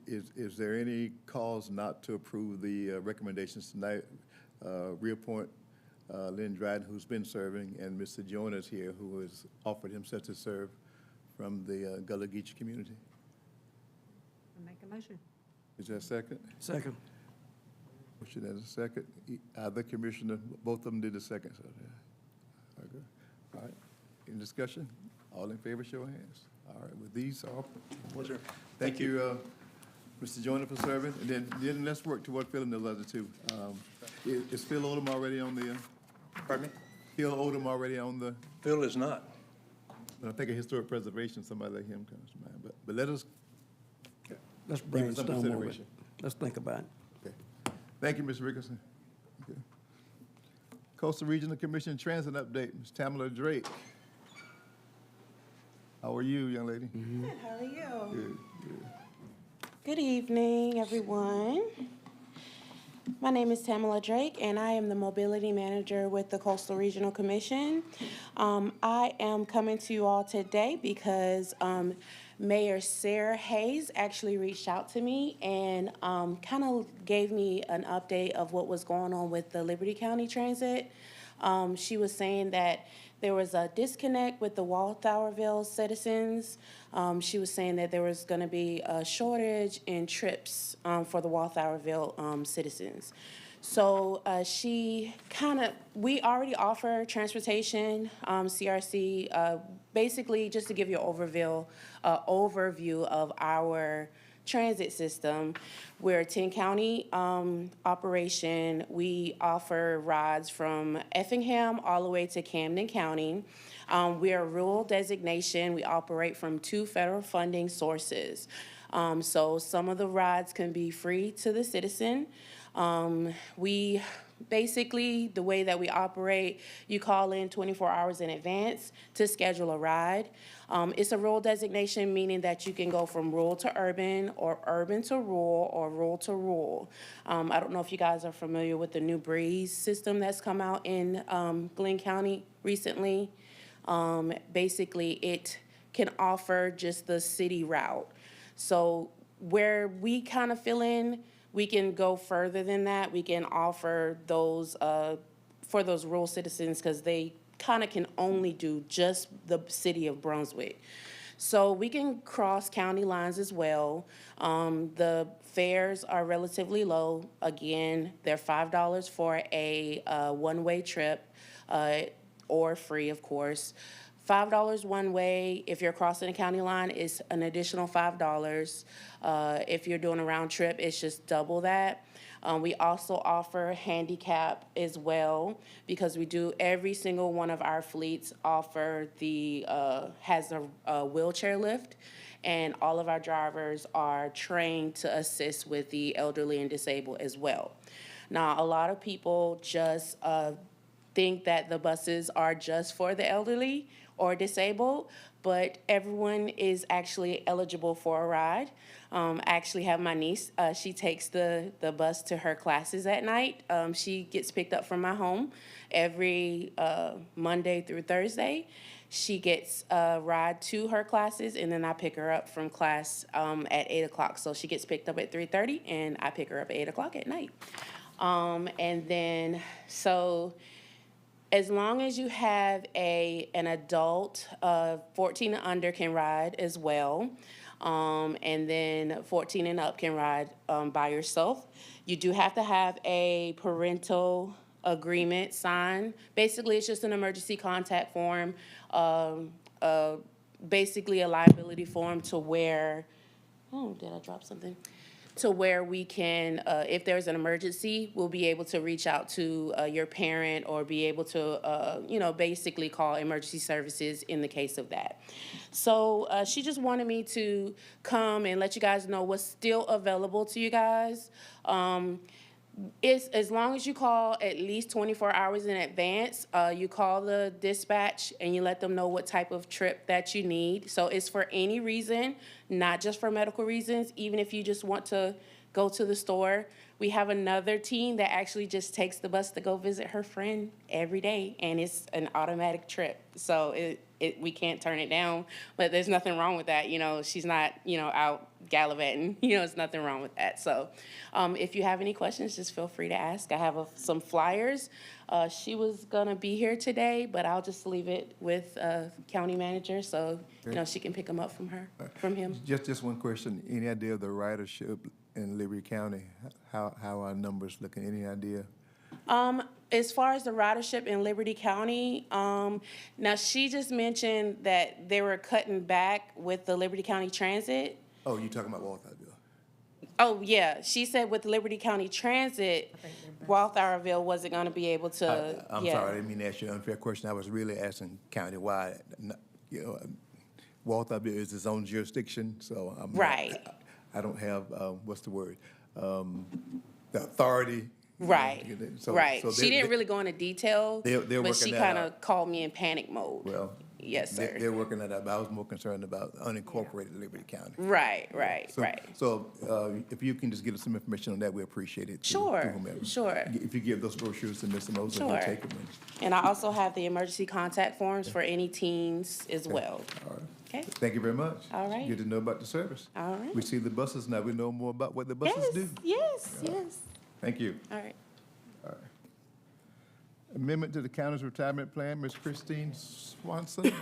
Speaker 1: Is there any cause not to approve the recommendations tonight? Reappoint Lynn Dryden, who's been serving, and Mr. Joyner's here, who has offered himself to serve from the Gullah Geechee community.
Speaker 2: Make a motion.
Speaker 1: Is there a second?
Speaker 11: Second.
Speaker 1: Motion and a second. Either commissioner, both of them did the second. So, yeah. Okay. All right. In discussion? All in favor, show of hands. All right. With these, thank you, Mr. Joyner, for serving. And then let's work toward filling the other 2. Is Phil Odom already on the?
Speaker 7: Pardon me?
Speaker 1: Phil Odom already on the?
Speaker 7: Phil is not.
Speaker 1: But I think of historic preservation, somebody like him comes to mind. But let us.
Speaker 11: Let's
Speaker 1: Give it some
Speaker 11: brainstorm over it.
Speaker 1: consideration.
Speaker 11: Let's think about it.
Speaker 1: Okay. Thank you, Mr. Rickerson. Okay. Coastal Regional Commission Transit Update, Ms. Tamala Drake. How are you, young lady?
Speaker 12: Good, how are you?
Speaker 1: Good, good.
Speaker 12: Good evening, everyone. My name is Tamala Drake, and I am the Mobility Manager with the Coastal Regional Commission. I am coming to you all today because Mayor Sarah Hayes actually reached out to me and kind of gave me an update of what was going on with the Liberty County Transit. She was saying that there was a disconnect with the Walthourville citizens. She was saying that there was going to be a shortage in trips for the Walthourville citizens. So we already offer transportation, CRC, basically just to give you an overview of our transit system. We're a 10-county operation. We offer rides from Effingham all the way to Camden County. We are a rural designation. We operate from 2 federal funding sources. So some of the rides can be free to the citizen. We basically, the way that we operate, you call in 24 hours in advance to schedule a ride. It's a rural designation, meaning that you can go from rural to urban, or urban to rural, or rural to rural. I don't know if you guys are familiar with the new Breeze system that's come out in Glenn County recently. Basically, it can offer just the city route. So where we kind of fill in, we can go further than that. We can offer those for those rural citizens, because they kind of can only do just the city of Brunswick. So we can cross county lines as well. The fares are relatively low. Again, they're $5 for a one-way trip, or free, of course. $5 one way. If you're crossing a county line, it's an additional $5. If you're doing a round trip, it's just double that. We also offer handicap as well, because we do, every single one of our fleets offer has a wheelchair lift, and all of our drivers are trained to assist with the elderly and disabled as well. Now, a lot of people just think that the buses are just for the elderly or disabled, but everyone is actually eligible for a ride. I actually have my niece, she takes the bus to her classes at night. She gets picked up from my home every Monday through Thursday. She gets a ride to her classes, and then I pick her up from class at 8 o'clock. So she gets picked up at 3:30, and I pick her up at 8 o'clock at night. And then, so as long as you have an adult, 14 and under can ride as well. And then 14 and up can ride by yourself. You do have to have a parental agreement signed. Basically, it's just an emergency contact form, basically a liability form to where, oh, did I drop something? To where we can, if there's an emergency, we'll be able to reach out to your parent or be able to, basically call emergency services in the case of that. So she just wanted me to come and let you guys know what's still available to you guys. It's as long as you call at least 24 hours in advance, you call the dispatch and you let them know what type of trip that you need. So it's for any reason, not just for medical reasons. Even if you just want to go to the store, we have another team that actually just takes the bus to go visit her friend every day, and it's an automatic trip. So we can't turn it down, but there's nothing wrong with that. She's not, out gallivanting. There's nothing wrong with that. So if you have any questions, just feel free to ask. I have some flyers. She was gonna be here today, but I'll just leave it with county manager, so she can pick them up from him.
Speaker 1: Just one question. Any idea of the ridership in Liberty County? How are numbers looking? Any idea?
Speaker 12: As far as the ridership in Liberty County, now she just mentioned that they were cutting back with the Liberty County Transit.
Speaker 1: Oh, you talking about Walthamville?
Speaker 12: Oh, yeah. She said with Liberty County Transit, Walthamville wasn't going to be able to.
Speaker 1: I'm sorry, I didn't mean to ask you an unfair question. I was really asking countywide. Walthamville is its own jurisdiction, so I'm
Speaker 12: right.
Speaker 1: I don't have what's the word? The authority.
Speaker 12: Right. Right.
Speaker 1: So
Speaker 12: she didn't really go into detail,
Speaker 1: they're
Speaker 12: but she
Speaker 1: working that
Speaker 12: kind
Speaker 1: out.
Speaker 12: of called me in panic mode.
Speaker 1: Well,
Speaker 12: yes, sir.
Speaker 1: They're working that out. But I was more concerned about unincorporated Liberty County.
Speaker 12: Right.
Speaker 1: So if you can just give us some information on that, we appreciate it.
Speaker 12: Sure.
Speaker 1: To whomever.
Speaker 12: Sure.
Speaker 1: If you give those brochures to Mr. Moses,
Speaker 12: Sure.
Speaker 1: we'll take them.
Speaker 12: And I also have the emergency contact forms for any teens as well.
Speaker 1: All right.
Speaker 12: Okay.
Speaker 1: Thank you very much.
Speaker 12: All right.
Speaker 1: Good to know about the service.
Speaker 12: All right.
Speaker 1: We see the buses now. We know more about what the buses
Speaker 12: Yes.
Speaker 1: do.
Speaker 12: Yes.
Speaker 1: Thank you.
Speaker 12: All right.
Speaker 1: Amendment to the county's retirement plan, Ms. Christine Swanson.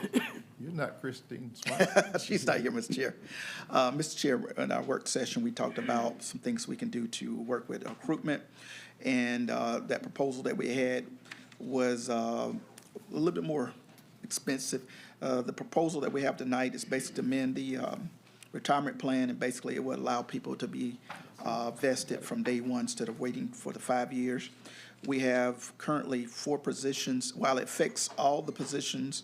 Speaker 1: You're not Christine Swanson.
Speaker 5: She's not here, Mr. Chair. Mr. Chair, in our work session, we talked about some things we can do to work with recruitment. And that proposal that we had was a little bit more expensive. The proposal that we have tonight is basically to amend the retirement plan, and basically it would allow people to be vested from day one instead of waiting for the 5 years. We have currently 4 positions. While it affects all the positions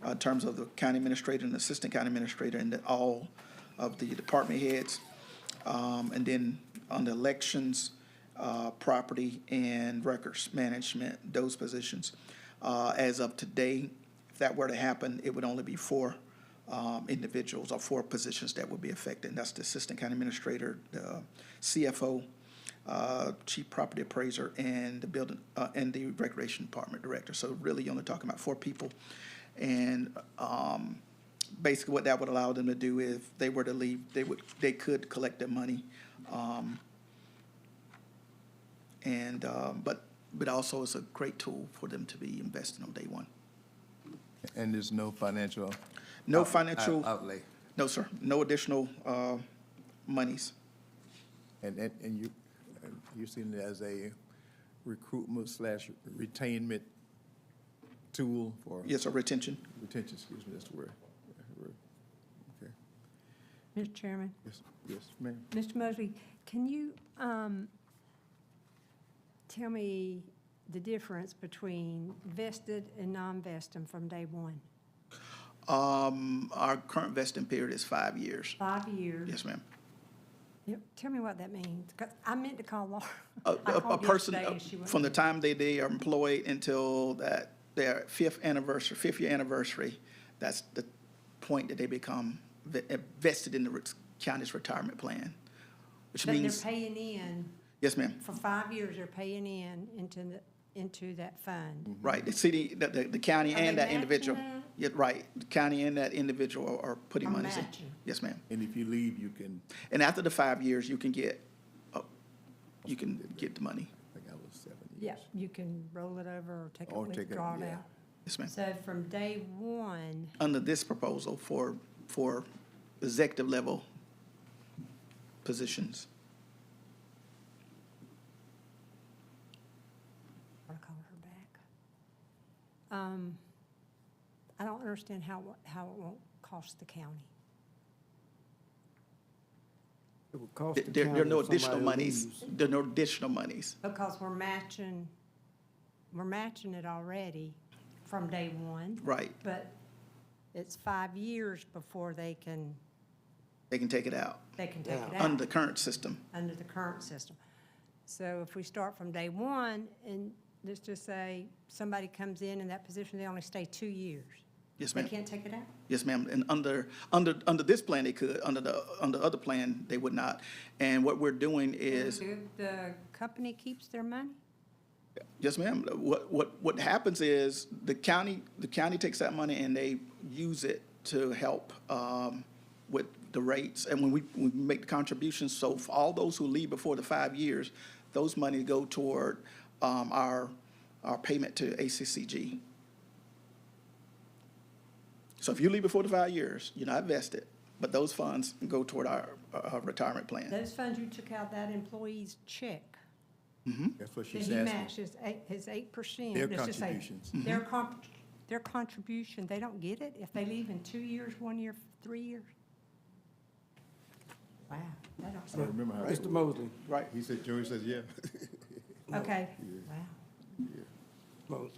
Speaker 5: in terms of the county administrator and assistant county administrator and all of the department heads, and then on the elections, property, and records management, those positions. As of today, if that were to happen, it would only be 4 individuals or 4 positions that would be affected. And that's the assistant county administrator, the CFO, chief property appraiser, and the building and the recreation department director. So really, you're only talking about 4 people. And basically, what that would allow them to do, if they were to leave, they could collect their money, but also it's a great tool for them to be invested on day one.
Speaker 1: And there's no financial outlay.
Speaker 5: No, sir. No additional monies.
Speaker 1: And you're seeing it as a recruitment / retainment tool for?
Speaker 5: Yes, sir, retention.
Speaker 1: Retention, excuse me, that's the word. Okay.
Speaker 2: Mr. Chairman?
Speaker 1: Yes, ma'am.
Speaker 2: Mr. Mosley, can you tell me the difference between vested and non-vested from day one?
Speaker 5: Our current vesting period is 5 years.
Speaker 2: 5 years.
Speaker 5: Yes, ma'am.
Speaker 2: Tell me what that means, 'cause I meant to call Laura.
Speaker 5: A
Speaker 2: I called
Speaker 5: person,
Speaker 2: yesterday and she wouldn't
Speaker 5: from the
Speaker 2: answer.
Speaker 5: time they are employed until their fifth year anniversary, that's the point that they become vested in the county's retirement plan, which
Speaker 2: But they're
Speaker 5: means,
Speaker 2: paying in,
Speaker 5: yes, ma'am.
Speaker 2: for 5 years, they're paying in into that fund.
Speaker 5: Right, the city, the county
Speaker 2: Are
Speaker 5: and
Speaker 2: they
Speaker 5: that individual.
Speaker 2: matching that?
Speaker 5: Yeah, right, the county and that individual are putting
Speaker 2: Are
Speaker 5: monies in.
Speaker 2: matching.
Speaker 5: Yes, ma'am.
Speaker 1: And if you leave, you can,
Speaker 5: And after the 5 years, you can get the money.
Speaker 1: I think I was 7
Speaker 2: Yeah,
Speaker 1: years.
Speaker 2: you can roll it over or take it,
Speaker 1: Or take it,
Speaker 2: withdraw it
Speaker 1: yeah.
Speaker 2: out.
Speaker 5: Yes, ma'am.
Speaker 2: So from day one,
Speaker 5: Under this proposal for executive level positions.
Speaker 2: I'll call her back. I don't understand how it won't cost the county.
Speaker 11: It would cost the
Speaker 5: There are no
Speaker 11: county if
Speaker 5: additional
Speaker 11: somebody
Speaker 5: monies.
Speaker 11: leaves.
Speaker 5: There are no additional monies.
Speaker 2: Because we're matching it already from day one.
Speaker 5: Right.
Speaker 2: But it's 5 years before they can
Speaker 5: They can take it out
Speaker 2: take it out.
Speaker 5: under the current system.
Speaker 2: Under the current system. So if we start from day one, and let's just say somebody comes in that position, they only stay 2 years.
Speaker 5: Yes,
Speaker 2: They
Speaker 5: ma'am.
Speaker 2: can't take it out?
Speaker 5: Yes, ma'am. And under this plan, they could. Under the other plan, they would not. And what we're doing is,
Speaker 2: The company keeps their money?
Speaker 5: yes, ma'am. What happens is the county takes that money and they use it to help with the rates. And when we make the contributions, so for all those who leave before the 5 years, those money go toward our payment to ACCG. So if you leave before the 5 years, you're not vested, but those funds go toward our retirement plan.
Speaker 2: Those funds you took out that employee's check,
Speaker 1: That's what
Speaker 2: that
Speaker 1: she's
Speaker 2: he
Speaker 1: asking.
Speaker 2: matched his 8%.
Speaker 1: Their
Speaker 2: let's just say,
Speaker 1: contributions.
Speaker 2: Their contribution, they don't get it if they leave in 2 years, 1 year, 3 years? Wow, that don't
Speaker 1: I don't
Speaker 2: sound,
Speaker 1: remember how.
Speaker 11: Mr. Mosley,
Speaker 5: Right.
Speaker 1: He said, Joey says, yeah.
Speaker 2: okay, wow.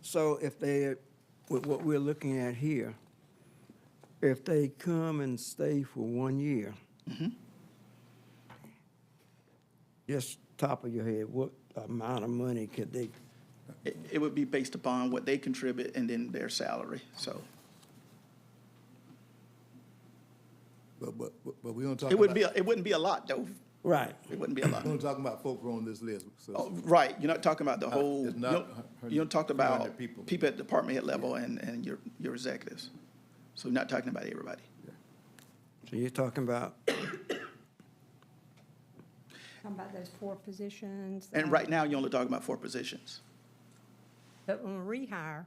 Speaker 11: so if they, with what we're looking at here, if they come and stay for 1 year, just top of your head, what amount of money could they,
Speaker 5: It would be based upon what they contribute and then their salary, so.
Speaker 1: But we don't talk
Speaker 5: It wouldn't
Speaker 1: about,
Speaker 5: be, it wouldn't be a lot, though.
Speaker 11: right?
Speaker 5: It wouldn't be a lot.
Speaker 1: we don't talk about folk who are on this list, so.
Speaker 5: Oh, right, you're not talking about the whole,
Speaker 1: it's
Speaker 5: you
Speaker 1: not
Speaker 5: don't- you don't talk about
Speaker 1: 200 people.
Speaker 5: people at department head level and your executives. So you're not talking about everybody.
Speaker 11: So you're talking about,
Speaker 2: Talking about those 4 positions.
Speaker 5: And right now, you're only talking about 4 positions.
Speaker 2: But when we rehire,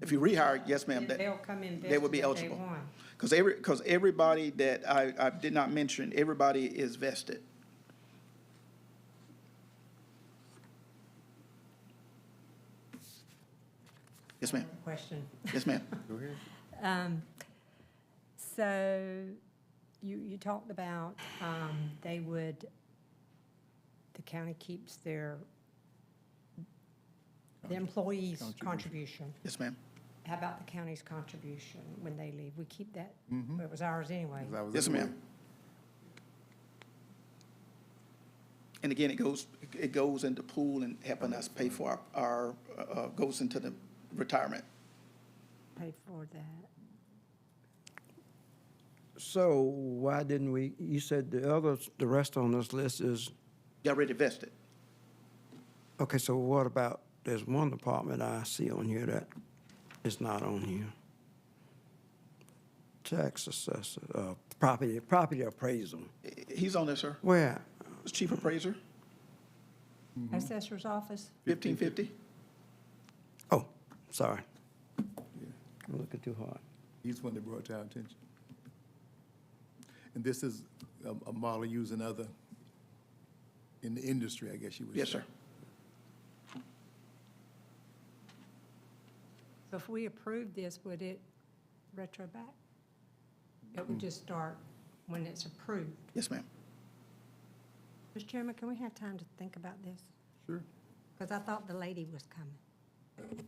Speaker 5: If you rehire, yes, ma'am,
Speaker 2: they'll come in
Speaker 5: they would be
Speaker 2: vested at day
Speaker 5: eligible.
Speaker 2: one.
Speaker 5: Because everybody that I did not mention, everybody is vested. Yes, ma'am.
Speaker 2: Question.
Speaker 5: Yes, ma'am.
Speaker 1: Go ahead.
Speaker 2: So you talked about they would, the county keeps the employees' contribution.
Speaker 5: Yes, ma'am.
Speaker 2: How about the county's contribution when they leave? We keep that, well, it was ours anyway.
Speaker 1: That was
Speaker 5: Yes,
Speaker 1: anyway.
Speaker 5: ma'am. And again, it goes into pool and helping us pay for our goes into the retirement.
Speaker 2: Pay for that.
Speaker 11: so why didn't we, you said the rest on this list is,
Speaker 5: You already vested.
Speaker 11: okay, so what about, there's one department I see on here that is not on here. Tax assessor, property appraisal.
Speaker 5: He's on there, sir.
Speaker 11: Where?
Speaker 5: He's chief appraiser,
Speaker 2: Assessor's office?
Speaker 5: 1550.
Speaker 11: Oh, sorry. I'm looking too hard.
Speaker 1: He's the one that brought it to our attention. And this is a model using other, in the industry, I guess you would say.
Speaker 5: Yes, sir.
Speaker 2: So if we approve this, would it retro back? It would just start when it's approved.
Speaker 5: Yes, ma'am.
Speaker 2: Mr. Chairman, can we have time to think about this?
Speaker 1: Sure.
Speaker 2: Because I thought the lady was coming.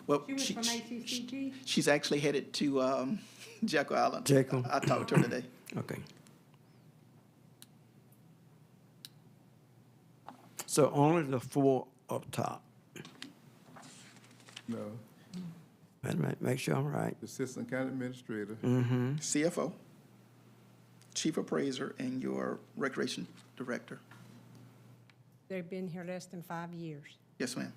Speaker 5: Well,
Speaker 2: She was from ACCG?
Speaker 5: she's actually headed to Jekyll Island.
Speaker 11: Jekyll.
Speaker 5: I talked to her today.
Speaker 11: Okay. So only the 4 up top.
Speaker 1: No,
Speaker 11: Wait a minute, make sure I'm right.
Speaker 1: Assistant County Administrator.
Speaker 5: CFO, Chief Appraiser, and your Recreation Director.
Speaker 2: They've been here less than 5 years.
Speaker 5: Yes, ma'am.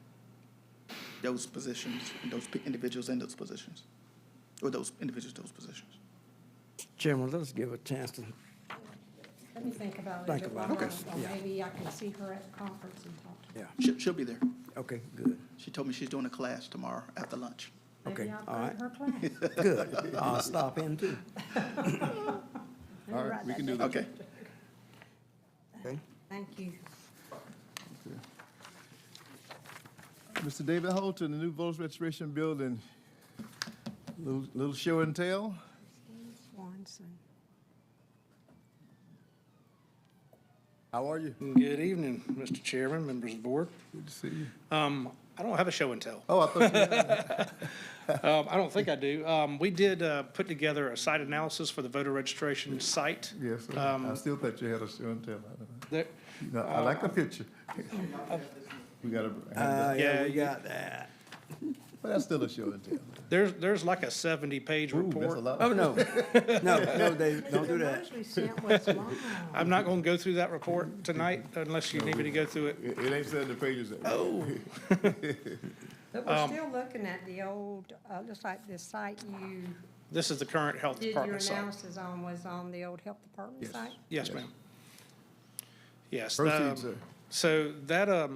Speaker 5: Those positions, those individuals in those positions, or those individuals, those positions.
Speaker 11: Chairman, let's give a chance to,
Speaker 2: Let me think about it.
Speaker 11: Think
Speaker 2: a bit
Speaker 11: about it.
Speaker 2: longer,
Speaker 11: Okay.
Speaker 2: or
Speaker 11: Yeah.
Speaker 2: maybe I can see her at the conference and talk to her.
Speaker 11: yeah,
Speaker 5: She'll be there.
Speaker 11: okay, good,
Speaker 5: She told me she's doing a class tomorrow after lunch.
Speaker 11: okay,
Speaker 2: Maybe I'll
Speaker 11: all right,
Speaker 2: go to her class.
Speaker 11: good. I'll stop in too,
Speaker 2: Let me
Speaker 1: All right,
Speaker 2: write
Speaker 1: we
Speaker 2: that
Speaker 1: can do
Speaker 2: down.
Speaker 1: that.
Speaker 5: Okay.
Speaker 11: okay?
Speaker 2: Thank you.
Speaker 1: Mr. David Holton, the new voters registration building. Little show and tell.
Speaker 2: Swanson.
Speaker 1: How are you?
Speaker 13: Good evening, Mr. Chairman, members of the board.
Speaker 1: Good to see you.
Speaker 13: I don't have a show and tell.
Speaker 1: Oh, I thought you had.
Speaker 13: I don't think I do. We did put together a site analysis for the voter registration site.
Speaker 1: Yes, sir. I still thought you had a show and tell.
Speaker 13: There-
Speaker 1: No, I like the picture. We got a,
Speaker 11: Yeah,
Speaker 13: Yeah,
Speaker 11: we
Speaker 13: you-
Speaker 11: got that.
Speaker 1: but that's still a show and tell.
Speaker 13: There's like a 70-page
Speaker 1: Ooh, that's a
Speaker 13: report.
Speaker 1: lot.
Speaker 11: Oh, no, no, Dave, don't do that.
Speaker 2: The most we sent was long.
Speaker 13: I'm not going to go through that report tonight unless you need me to go through it.
Speaker 1: It ain't 70 pages.
Speaker 13: Oh.
Speaker 2: But we're still looking at the old, looks like the site you
Speaker 13: This is the current health
Speaker 2: did your
Speaker 13: department site.
Speaker 2: analysis on was on the old health department
Speaker 1: Yes.
Speaker 2: site?
Speaker 13: Yes, ma'am. Yes.
Speaker 1: Proceed, sir.
Speaker 13: So that,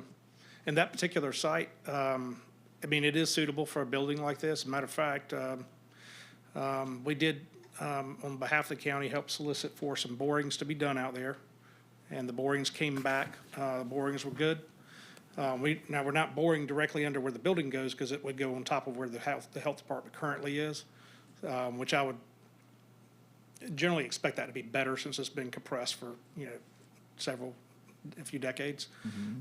Speaker 13: in that particular site, I mean, it is suitable for a building like this. Matter of fact, we did, on behalf of the county, help solicit for some borings to be done out there. And the borings came back. The borings were good. Now, we're not boring directly under where the building goes because it would go on top of where the health department currently is, which I would generally expect that to be better since it's been compressed for, a few decades.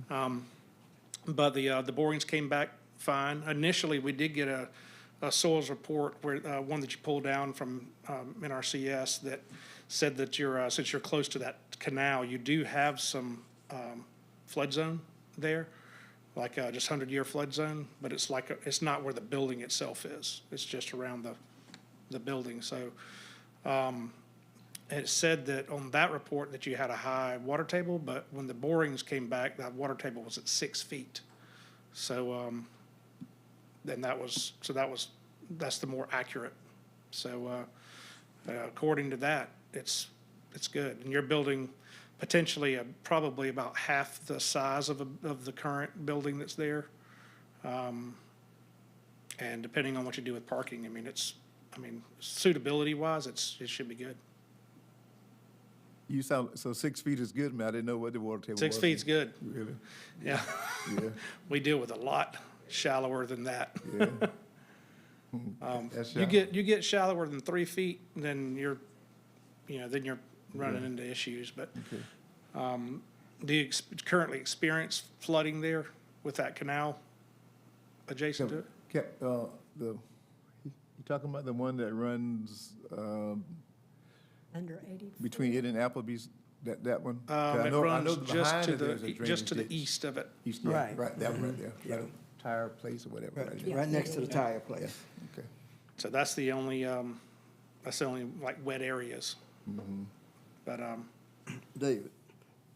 Speaker 13: But the borings came back fine. Initially, we did get a soils report where, one that you pulled down from, NRCS that said that since you're close to that canal, you do have some, flood zone there, like, just 100-year flood zone, but it's like, it's not where the building itself is. It's just around the building. So, it said that on that report that you had a high water table, but when the borings came back, that water table was at 6 feet. So, that's the more accurate. So, according to that, it's good. And you're building potentially probably about half the size of the current building that's there. And depending on what you do with parking, suitability wise, it should be good.
Speaker 1: You sound, so 6 feet is good, man. I didn't know what the water table was.
Speaker 13: 6 feet's good.
Speaker 1: Really?
Speaker 13: Yeah.
Speaker 1: Yeah,
Speaker 13: We deal with a lot shallower than that.
Speaker 1: yeah. That's
Speaker 13: You get shallower than 3 feet, then you're running into issues, but,
Speaker 1: Okay.
Speaker 13: do you currently experience flooding there with that canal adjacent to it?
Speaker 1: You talking about the one that runs,
Speaker 2: Under 80?
Speaker 1: between it and Applebee's, that one? 'Cause I
Speaker 13: It
Speaker 1: know
Speaker 13: runs
Speaker 1: that
Speaker 13: just
Speaker 1: behind
Speaker 13: to
Speaker 1: it there's a
Speaker 13: just to the
Speaker 1: drainage ditch.
Speaker 13: east of it.
Speaker 1: East, yeah,
Speaker 11: Right.
Speaker 1: right, that one right there.
Speaker 11: Yeah.
Speaker 1: Right, tire place or whatever. right there.
Speaker 11: Right next to the tire place.
Speaker 1: Okay.
Speaker 13: So that's the only like wet areas. But,
Speaker 11: David,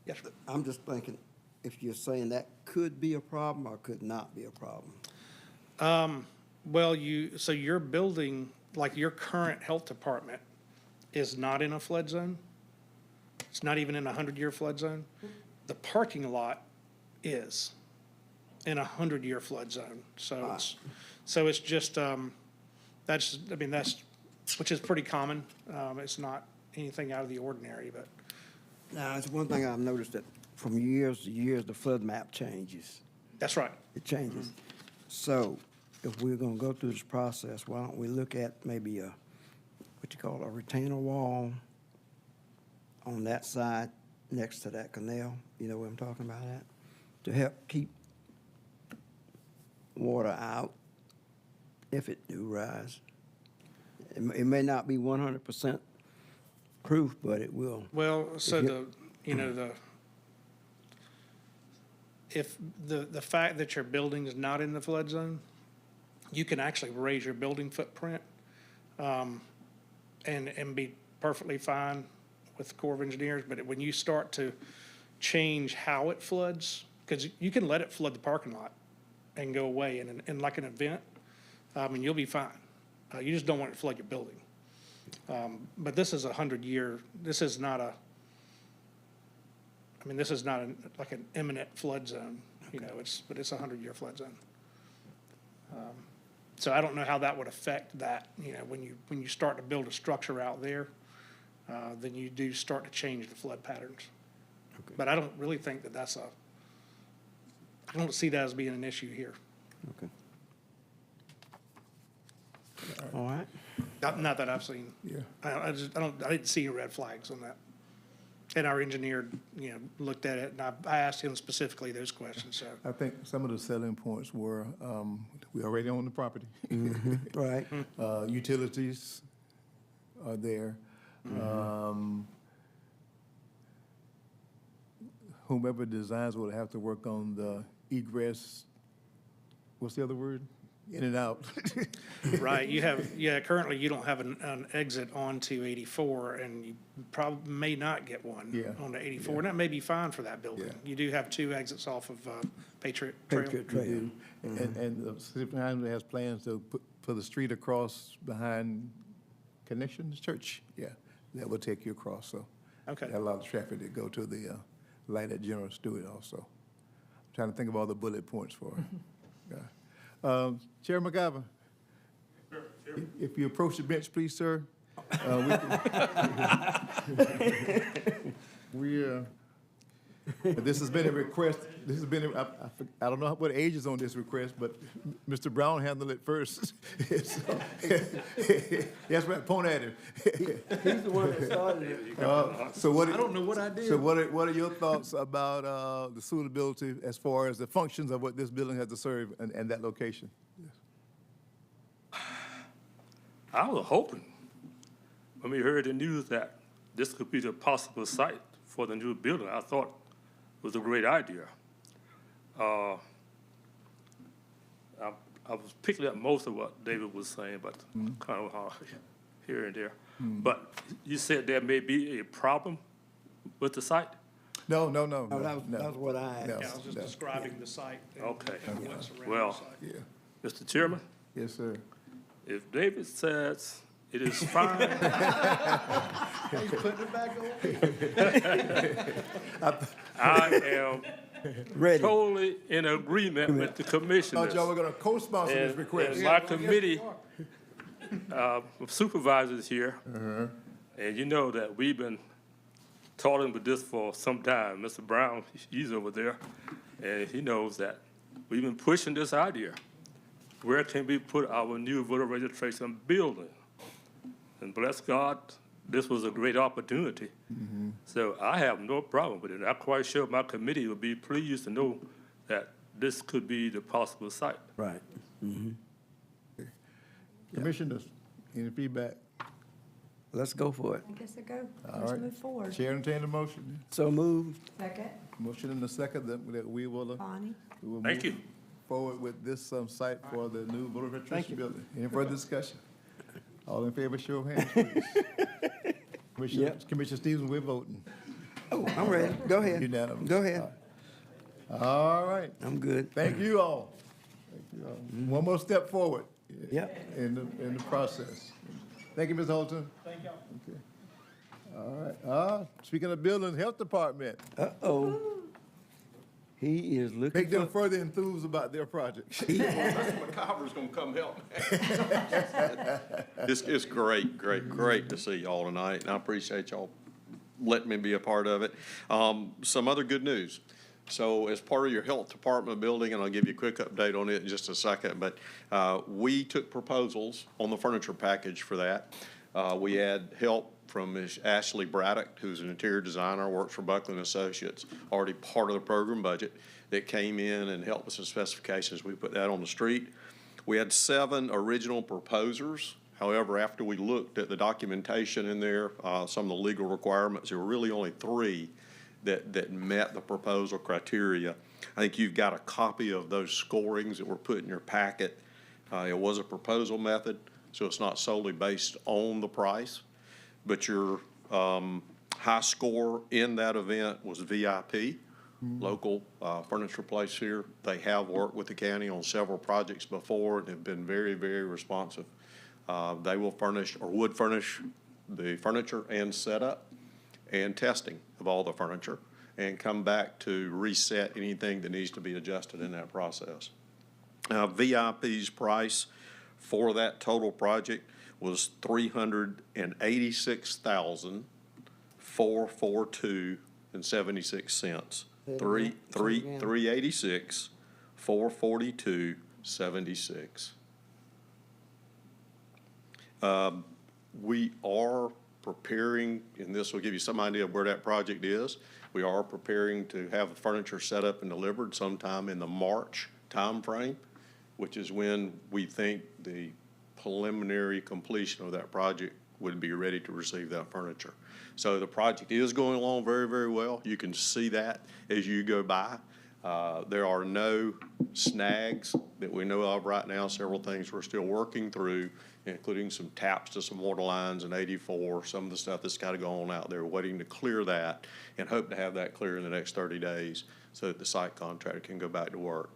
Speaker 13: yes, sir.
Speaker 11: I'm just thinking, if you're saying that could be a problem or could not be a problem.
Speaker 13: Well, so your building, like your current health department, is not in a flood zone. It's not even in a 100-year flood zone. The parking lot is in a 100-year flood zone. So it's just, which is pretty common. It's not anything out of the ordinary, but.
Speaker 11: Now, it's one thing I've noticed that from years to years, the flood map changes.
Speaker 13: That's right.
Speaker 11: It changes. So if we're gonna go through this process, why don't we look at maybe a retainer wall on that side next to that canal? You know what I'm talking about, that? To help keep water out if it do rise. It may not be 100% proof, but it will.
Speaker 13: Well, so
Speaker 11: you-
Speaker 13: if the fact that your building is not in the flood zone, you can actually raise your building footprint, and be perfectly fine with the Corps of Engineers. But when you start to change how it floods, because you can let it flood the parking lot and go away in like an event, and you'll be fine. You just don't want it to flood your building. But this is 100-year, this is not like an imminent flood zone, but it's a 100-year flood zone. So I don't know how that would affect that, when you start to build a structure out there, then you do start to change the flood patterns.
Speaker 11: Okay.
Speaker 13: But I don't really think I don't see that as being an issue here.
Speaker 11: Okay. All right.
Speaker 13: Not that I've seen.
Speaker 1: Yeah.
Speaker 13: I didn't see any red flags on that. And our engineer, looked at it, and I asked him specifically those questions, so.
Speaker 1: I think some of the selling points were, we already own the property.
Speaker 11: Right.
Speaker 1: Utilities are there. Whomever designs will have to work on the egress, what's the other word? In and out.
Speaker 13: Right, currently you don't have an exit onto 84, and you probably may not get one on the 84, and that may be fine for that building.
Speaker 1: Yeah.
Speaker 13: You do have 2 exits off of Patriot Trail.
Speaker 11: Patriot Trail.
Speaker 1: And the city of Hinesville has plans to put the street across behind Connections Church. Yeah, that will take you across, so.
Speaker 13: Okay.
Speaker 1: Got a lot of traffic that go to the light at General Stewart also. I'm trying to think of all the bullet points for it. Yeah. Chair McGovern, if you approach the bench, please, sir. This has been a request, I don't know what age is on this request, but Mr. Brown handled it first. That's right, point at him.
Speaker 11: He's the one that started it.
Speaker 1: I
Speaker 11: don't know what I did.
Speaker 1: So what are your thoughts about the suitability as far as the functions of what this building has to serve and that location?
Speaker 14: I was hoping, when we heard the news that this could be the possible site for the new building, I thought it was a great idea. I was picking up most of what David was saying, but kind of here and there. But you said there may be a problem with the site?
Speaker 1: No.
Speaker 11: Oh, that was what I asked.
Speaker 1: No.
Speaker 13: Yeah, I was just describing the site.
Speaker 14: Okay.
Speaker 13: And what's around the
Speaker 14: Well,
Speaker 13: site.
Speaker 1: Yeah.
Speaker 14: Mr. Chairman,
Speaker 1: Yes, sir.
Speaker 14: if David says it is fine,
Speaker 13: He's putting it back on.
Speaker 14: I am
Speaker 11: Ready.
Speaker 14: totally in agreement with the commissioners.
Speaker 1: Thought y'all were gonna co-sponsor this request.
Speaker 14: And my committee of supervisors here, and you know that we've been talking with this for some time. Mr. Brown, he's over there, and he knows that we've been pushing this idea. Where can we put our new voter registration building? And bless God, this was a great opportunity. So I have no problem with it. I'm quite sure my committee will be pleased to know that this could be the possible site.
Speaker 11: Right.
Speaker 1: Commissioners, any feedback?
Speaker 11: Let's go for it.
Speaker 2: I guess I go.
Speaker 1: All
Speaker 2: Let's
Speaker 1: right.
Speaker 2: move forward.
Speaker 1: Chair entertain the motion.
Speaker 11: So moved.
Speaker 2: Second,
Speaker 1: Motion in the second that we will
Speaker 2: Bonnie.
Speaker 14: Thank you.
Speaker 1: move forward with this site for the new voter registration building. Any further discussion? All in favor, show of hands, please. Commissioner Stevens, we're voting.
Speaker 11: Oh, I'm ready. Go ahead.
Speaker 1: Unanimous.
Speaker 11: Go ahead.
Speaker 1: All right.
Speaker 11: I'm good.
Speaker 1: Thank you all. Thank you all. One more step forward.
Speaker 11: Yep.
Speaker 1: In the process. Thank you, Ms. Holton.
Speaker 13: Thank y'all.
Speaker 1: Okay. All right. Speaking of buildings, Health Department,
Speaker 11: Uh-oh. He is looking
Speaker 1: make them
Speaker 11: for,
Speaker 1: further enthused about their project.
Speaker 15: McCover's gonna come help me. It's great to see y'all tonight, and I appreciate y'all letting me be a part of it. Some other good news. So as part of your health department building, and I'll give you a quick update on it in just a second, but we took proposals on the furniture package for that. We had help from Ms. Ashley Braddock, who's an interior designer, works for Buckland Associates, already part of the program budget, that came in and helped us with specifications. We put that on the street. We had 7 original proposers. However, after we looked at the documentation in there, some of the legal requirements, there were really only 3 that met the proposal criteria. I think you've got a copy of those scorings that were put in your packet. It was a proposal method, so it's not solely based on the price, but your high score in that event was VIP, local furniture place here. They have worked with the county on several projects before and have been very, very responsive. They will furnish or would furnish the furniture and setup and testing of all the furniture and come back to reset anything that needs to be adjusted in that process. Now, VIP's price for that total project was $386,442.76. $386,442.76. We are preparing, and this will give you some idea of where that project is. We are preparing to have the furniture set up and delivered sometime in the March timeframe, which is when we think the preliminary completion of that project would be ready to receive that furniture. So the project is going along very, very well. You can see that as you go by. There are no snags that we know of right now. Several things we're still working through, including some taps to some water lines in 84, some of the stuff that's got to go on out there, waiting to clear that, and hope to have that clear in the next 30 days so that the site contractor can go back to work.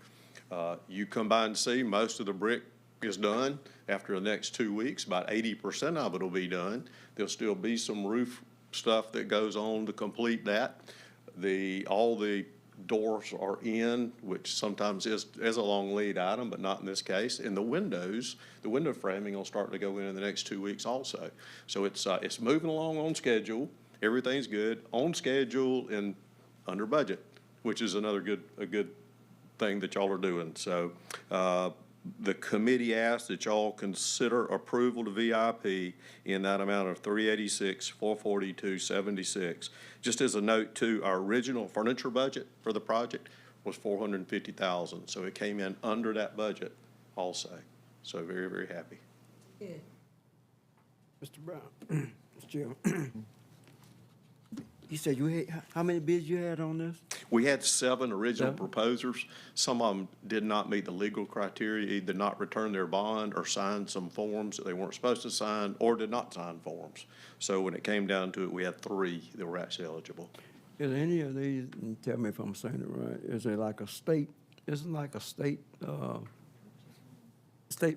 Speaker 15: You come by and see most of the brick is done. After the next 2 weeks, about 80% of it will be done. There'll still be some roof stuff that goes on to complete that. All the doors are in, which sometimes is a long lead item, but not in this case. And the window framing will start to go in the next 2 weeks also. So it's moving along on schedule. Everything's good, on schedule and under budget, which is a good thing that y'all are doing. So the committee asked that y'all consider approval to VIP in that amount of $386,442.76. Just as a note too, our original furniture budget for the project was $450,000, so it came in under that budget also. So very, very happy.
Speaker 2: Good.
Speaker 11: Mr. Brown, Mr. Chairman, you said you had, how many bids you had on this?
Speaker 15: We had 7 original proposers. Some of them did not meet the legal criteria, either not return their bond or signed some forms that they weren't supposed to sign or did not sign forms. So when it came down to it, we had 3 that were actually eligible.
Speaker 11: Is any of these, and tell me if I'm saying it right, is it like a state, isn't like a state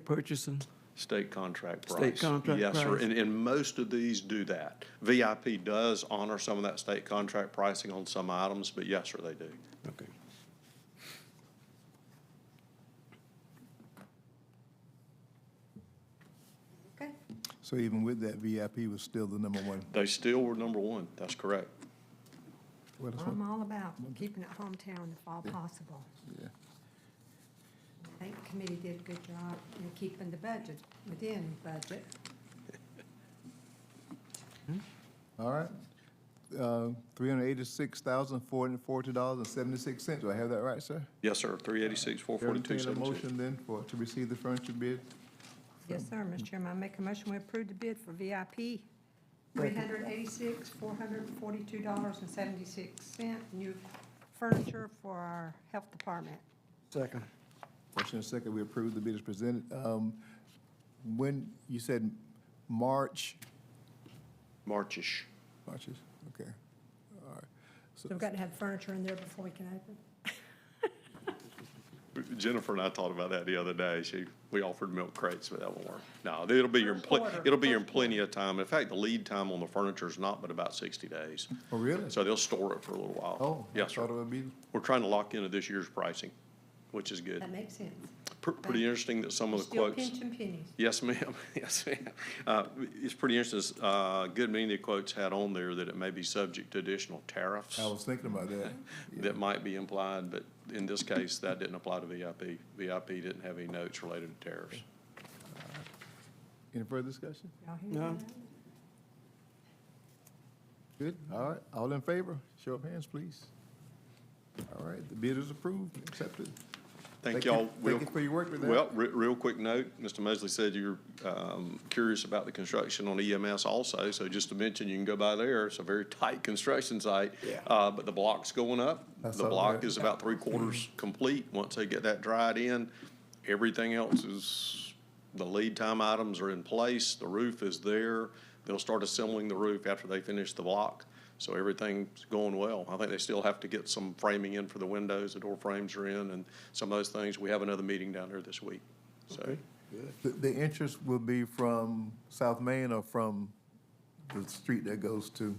Speaker 11: purchasing?
Speaker 15: State contract price.
Speaker 11: State contract
Speaker 15: Yes, sir,
Speaker 11: price.
Speaker 15: and most of these do that. VIP does honor some of that state contract pricing on some items, but yes, sir, they do.
Speaker 11: Okay.
Speaker 2: Okay.
Speaker 1: So even with that, VIP was still the number one.
Speaker 15: They still were number 1, that's correct.
Speaker 1: Well, that's
Speaker 2: I'm
Speaker 1: what-
Speaker 2: all about keeping it hometown if all possible.
Speaker 1: yeah.
Speaker 2: I think the committee did a good job in keeping the budget within budget.
Speaker 1: All right. $386,442.76. Do I have that right, sir?
Speaker 15: Yes, sir, 386,442.76.
Speaker 1: Entertain a motion then to receive the furniture bid.
Speaker 2: Yes, sir, Mr. Chairman, I make a motion we approve the bid for VIP, $386,442.76, new furniture for our health department.
Speaker 11: Second.
Speaker 1: Motion and second, we approve the bid as presented. When, you said March?
Speaker 15: Marchish.
Speaker 1: Marches, okay. All right.
Speaker 2: So we've got to have furniture in there before we can open.
Speaker 15: Jennifer and I talked about that the other day. We offered milk crates, but that won't work. No, it'll be
Speaker 2: First quarter.
Speaker 15: in plenty of time. In fact, the lead time on the furniture is not but about 60 days.
Speaker 1: Oh, really?
Speaker 15: So they'll store it for a little while.
Speaker 1: Oh, I
Speaker 15: Yes, sir.
Speaker 1: thought it would be,
Speaker 15: We're trying to lock into this year's pricing, which is good.
Speaker 2: That makes sense.
Speaker 15: Pretty interesting that some of the
Speaker 2: Still
Speaker 15: quotes.
Speaker 2: pinching pennies.
Speaker 15: Yes, ma'am. Yes, ma'am. It's pretty interesting. A good many of the quotes had on there that it may be subject to additional tariffs
Speaker 1: I was thinking about that. Yeah.
Speaker 15: that might be implied, but in this case, that didn't apply to VIP. VIP didn't have any notes related to tariffs.
Speaker 1: Any further discussion?
Speaker 2: Y'all hear
Speaker 11: No.
Speaker 2: that?
Speaker 1: Good, all right, all in favor, show of hands, please. All right, the bid is approved, accepted.
Speaker 15: Thank y'all.
Speaker 1: Thank you for your work with that.
Speaker 15: Well, real quick note, Mr. Mosley said you're curious about the construction on EMS also, so just to mention, you can go by there. It's a very tight construction site.
Speaker 11: Yeah.
Speaker 15: But the block's going up.
Speaker 1: I
Speaker 15: The
Speaker 1: saw
Speaker 15: block
Speaker 1: that.
Speaker 15: is about 3/4 complete. Once they get that dried in, everything else is, the lead time items are in place, the roof is there. They'll start assembling the roof after they finish the block. So everything's going well. I think they still have to get some framing in for the windows, the door frames are in, and some of those things. We have another meeting down there this week, so.
Speaker 1: The interest will be from South Main or from the street that goes to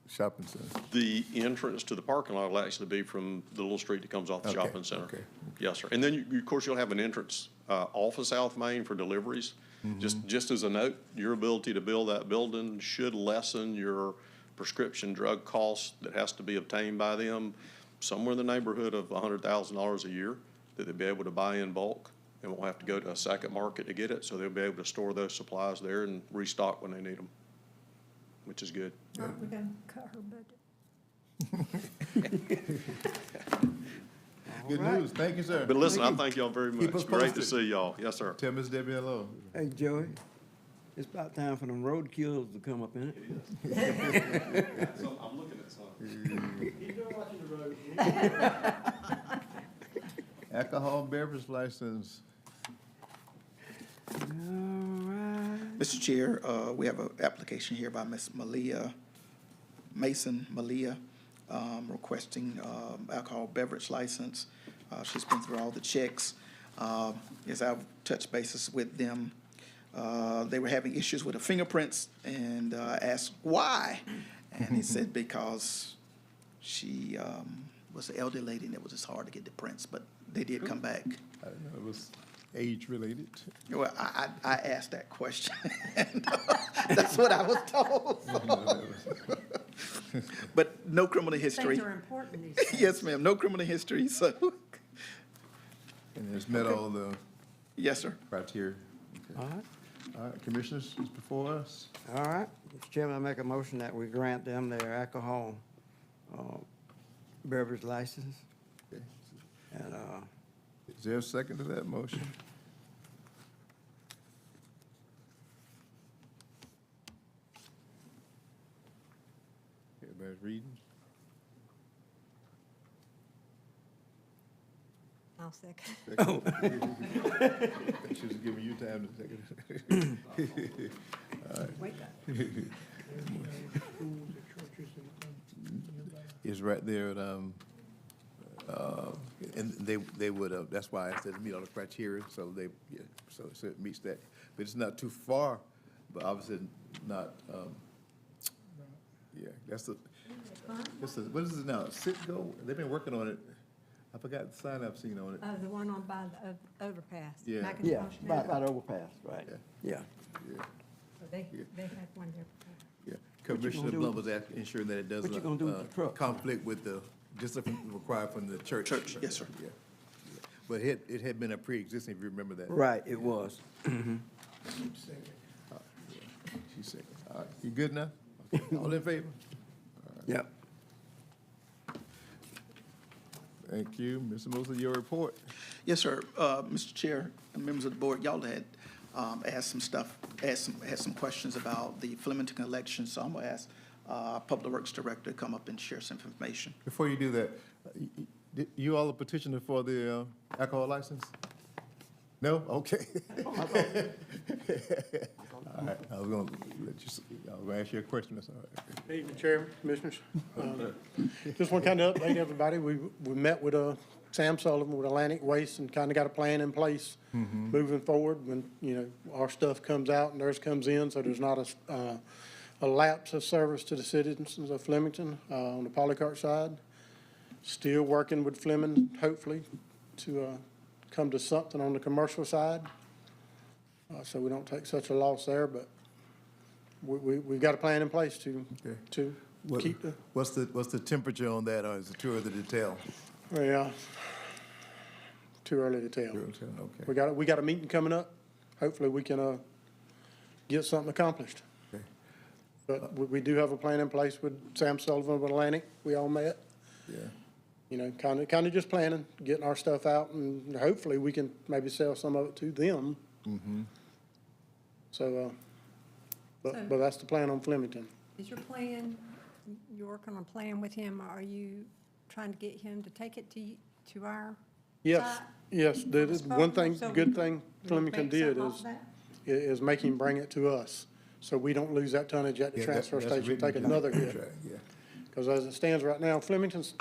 Speaker 1: shopping center?
Speaker 15: The entrance to the parking lot will actually be from the little street that comes off the
Speaker 1: Okay,
Speaker 15: shopping center.
Speaker 1: okay.
Speaker 15: Yes, sir. And then, of course, you'll have an entrance off of South Main for deliveries. Just as a note, your ability to build that building should lessen your prescription drug costs that has to be obtained by them, somewhere in the neighborhood of $100,000 a year that they'll be able to buy in bulk and won't have to go to a second market to get it. So they'll be able to store those supplies there and restock when they need them, which is good.
Speaker 2: Aren't we gonna cut her budget?
Speaker 1: Good news. Thank you, sir.
Speaker 15: But listen, I thank y'all very
Speaker 1: Keep us
Speaker 15: much. Great to
Speaker 1: posted.
Speaker 15: see y'all. Yes, sir.
Speaker 1: Tell Miss Debbie hello.
Speaker 11: Hey, Joey, it's about time for them roadkills to come up in it.
Speaker 15: I'm looking at something.
Speaker 1: Alcohol beverage license.
Speaker 11: All right.
Speaker 5: Mr. Chair, we have an application here by Ms. Maliha, Maliha, requesting alcohol beverage license. She's been through all the checks. As I've touched bases with them, they were having issues with the fingerprints and asked why. And he said because she was an elderly lady and it was just hard to get the prints, but they did come back.
Speaker 1: I don't know, it was age related.
Speaker 5: Well, I asked that question, and that's what I was told. But no criminal history.
Speaker 2: Things are important these days.
Speaker 5: Yes, ma'am, no criminal history, so,
Speaker 1: And it's met all the
Speaker 5: yes, sir.
Speaker 1: criteria. Okay.
Speaker 11: All right.
Speaker 1: All right, commissioners, it's before us.
Speaker 11: All right, Mr. Chairman, I make a motion that we grant them their alcohol beverage license.
Speaker 1: Okay.
Speaker 11: And,
Speaker 1: Is there a second to that motion? Everybody's reading?
Speaker 2: I'll second.
Speaker 1: She was giving you time to second.
Speaker 2: Wake up.
Speaker 1: It's right there at, and they would, that's why I said meet all the criteria, so they, yeah, so it meets that. But it's not too far, but obviously not, yeah, that's the, what is it now, Citgo? They've been working on it. I forgot the sign I've seen on it.
Speaker 2: The one on by the overpass.
Speaker 1: Yeah.
Speaker 2: Macintosh
Speaker 11: yeah,
Speaker 2: Mill.
Speaker 11: by the overpass, right, yeah.
Speaker 1: Yeah,
Speaker 2: So they had one there before.
Speaker 1: yeah.
Speaker 11: you
Speaker 1: Commissioner
Speaker 11: gonna do
Speaker 1: Blunt
Speaker 11: with-
Speaker 1: was ensuring that it
Speaker 11: what you
Speaker 1: doesn't
Speaker 11: gonna do with the truck?
Speaker 1: conflict with the, just required from the church.
Speaker 5: Church, yes, sir.
Speaker 1: Yeah. Yeah. But it had been a pre-existing, if you remember that.
Speaker 11: Right, it was.
Speaker 1: She said, all right, you good now? Okay. All in favor?
Speaker 11: Yep.
Speaker 1: Thank you. Mr. Mosley, your report.
Speaker 5: Yes, sir. Mr. Chair and members of the board, y'all had asked some stuff, had some questions about the Flemington election, so I'm gonna ask Public Works Director to come up and share some information.
Speaker 1: Before you do that, you all a petitioner for the alcohol license? No? Okay. All right, I was gonna ask you a question, that's all right.
Speaker 16: Evening, Chairman, Commissioners. Just want to kind of update everybody. We met with Sam Sullivan with Atlantic Waste and kind of got a plan in place moving forward when, our stuff comes out and theirs comes in, so there's not a lapse of service to the citizens of Flemington on the polycart side. Still working with Fleming, hopefully, to come to something on the commercial side, so we don't take such a loss there, but we've got a plan in place to keep the.
Speaker 1: What's the temperature on that, or is it too early to tell?
Speaker 16: Yeah, too early to tell.
Speaker 1: Okay.
Speaker 16: We got a meeting coming up. Hopefully, we can get something accomplished.
Speaker 1: Okay.
Speaker 16: But we do have a plan in place with Sam Sullivan of Atlantic. We all met.
Speaker 1: Yeah.
Speaker 16: You know, kind of just planning, getting our stuff out, and hopefully we can maybe sell some of it to them. So, but that's the plan on Flemington.
Speaker 2: Is your plan, you're working on a plan with him, are you trying to get him to take it to our
Speaker 16: Yes,
Speaker 2: side?
Speaker 16: yes, the one thing,
Speaker 2: So
Speaker 16: good
Speaker 2: we
Speaker 16: thing
Speaker 2: we
Speaker 16: Flemington
Speaker 2: make
Speaker 16: did
Speaker 2: something off
Speaker 16: is,
Speaker 2: that?
Speaker 16: is make him bring it to us, so we don't lose that tonnage at the
Speaker 1: Yeah,
Speaker 16: transfer
Speaker 1: that's
Speaker 16: station,
Speaker 1: written
Speaker 16: take
Speaker 1: into the
Speaker 16: another hit.
Speaker 1: contract, yeah.
Speaker 16: Because as it stands right now, Flemington's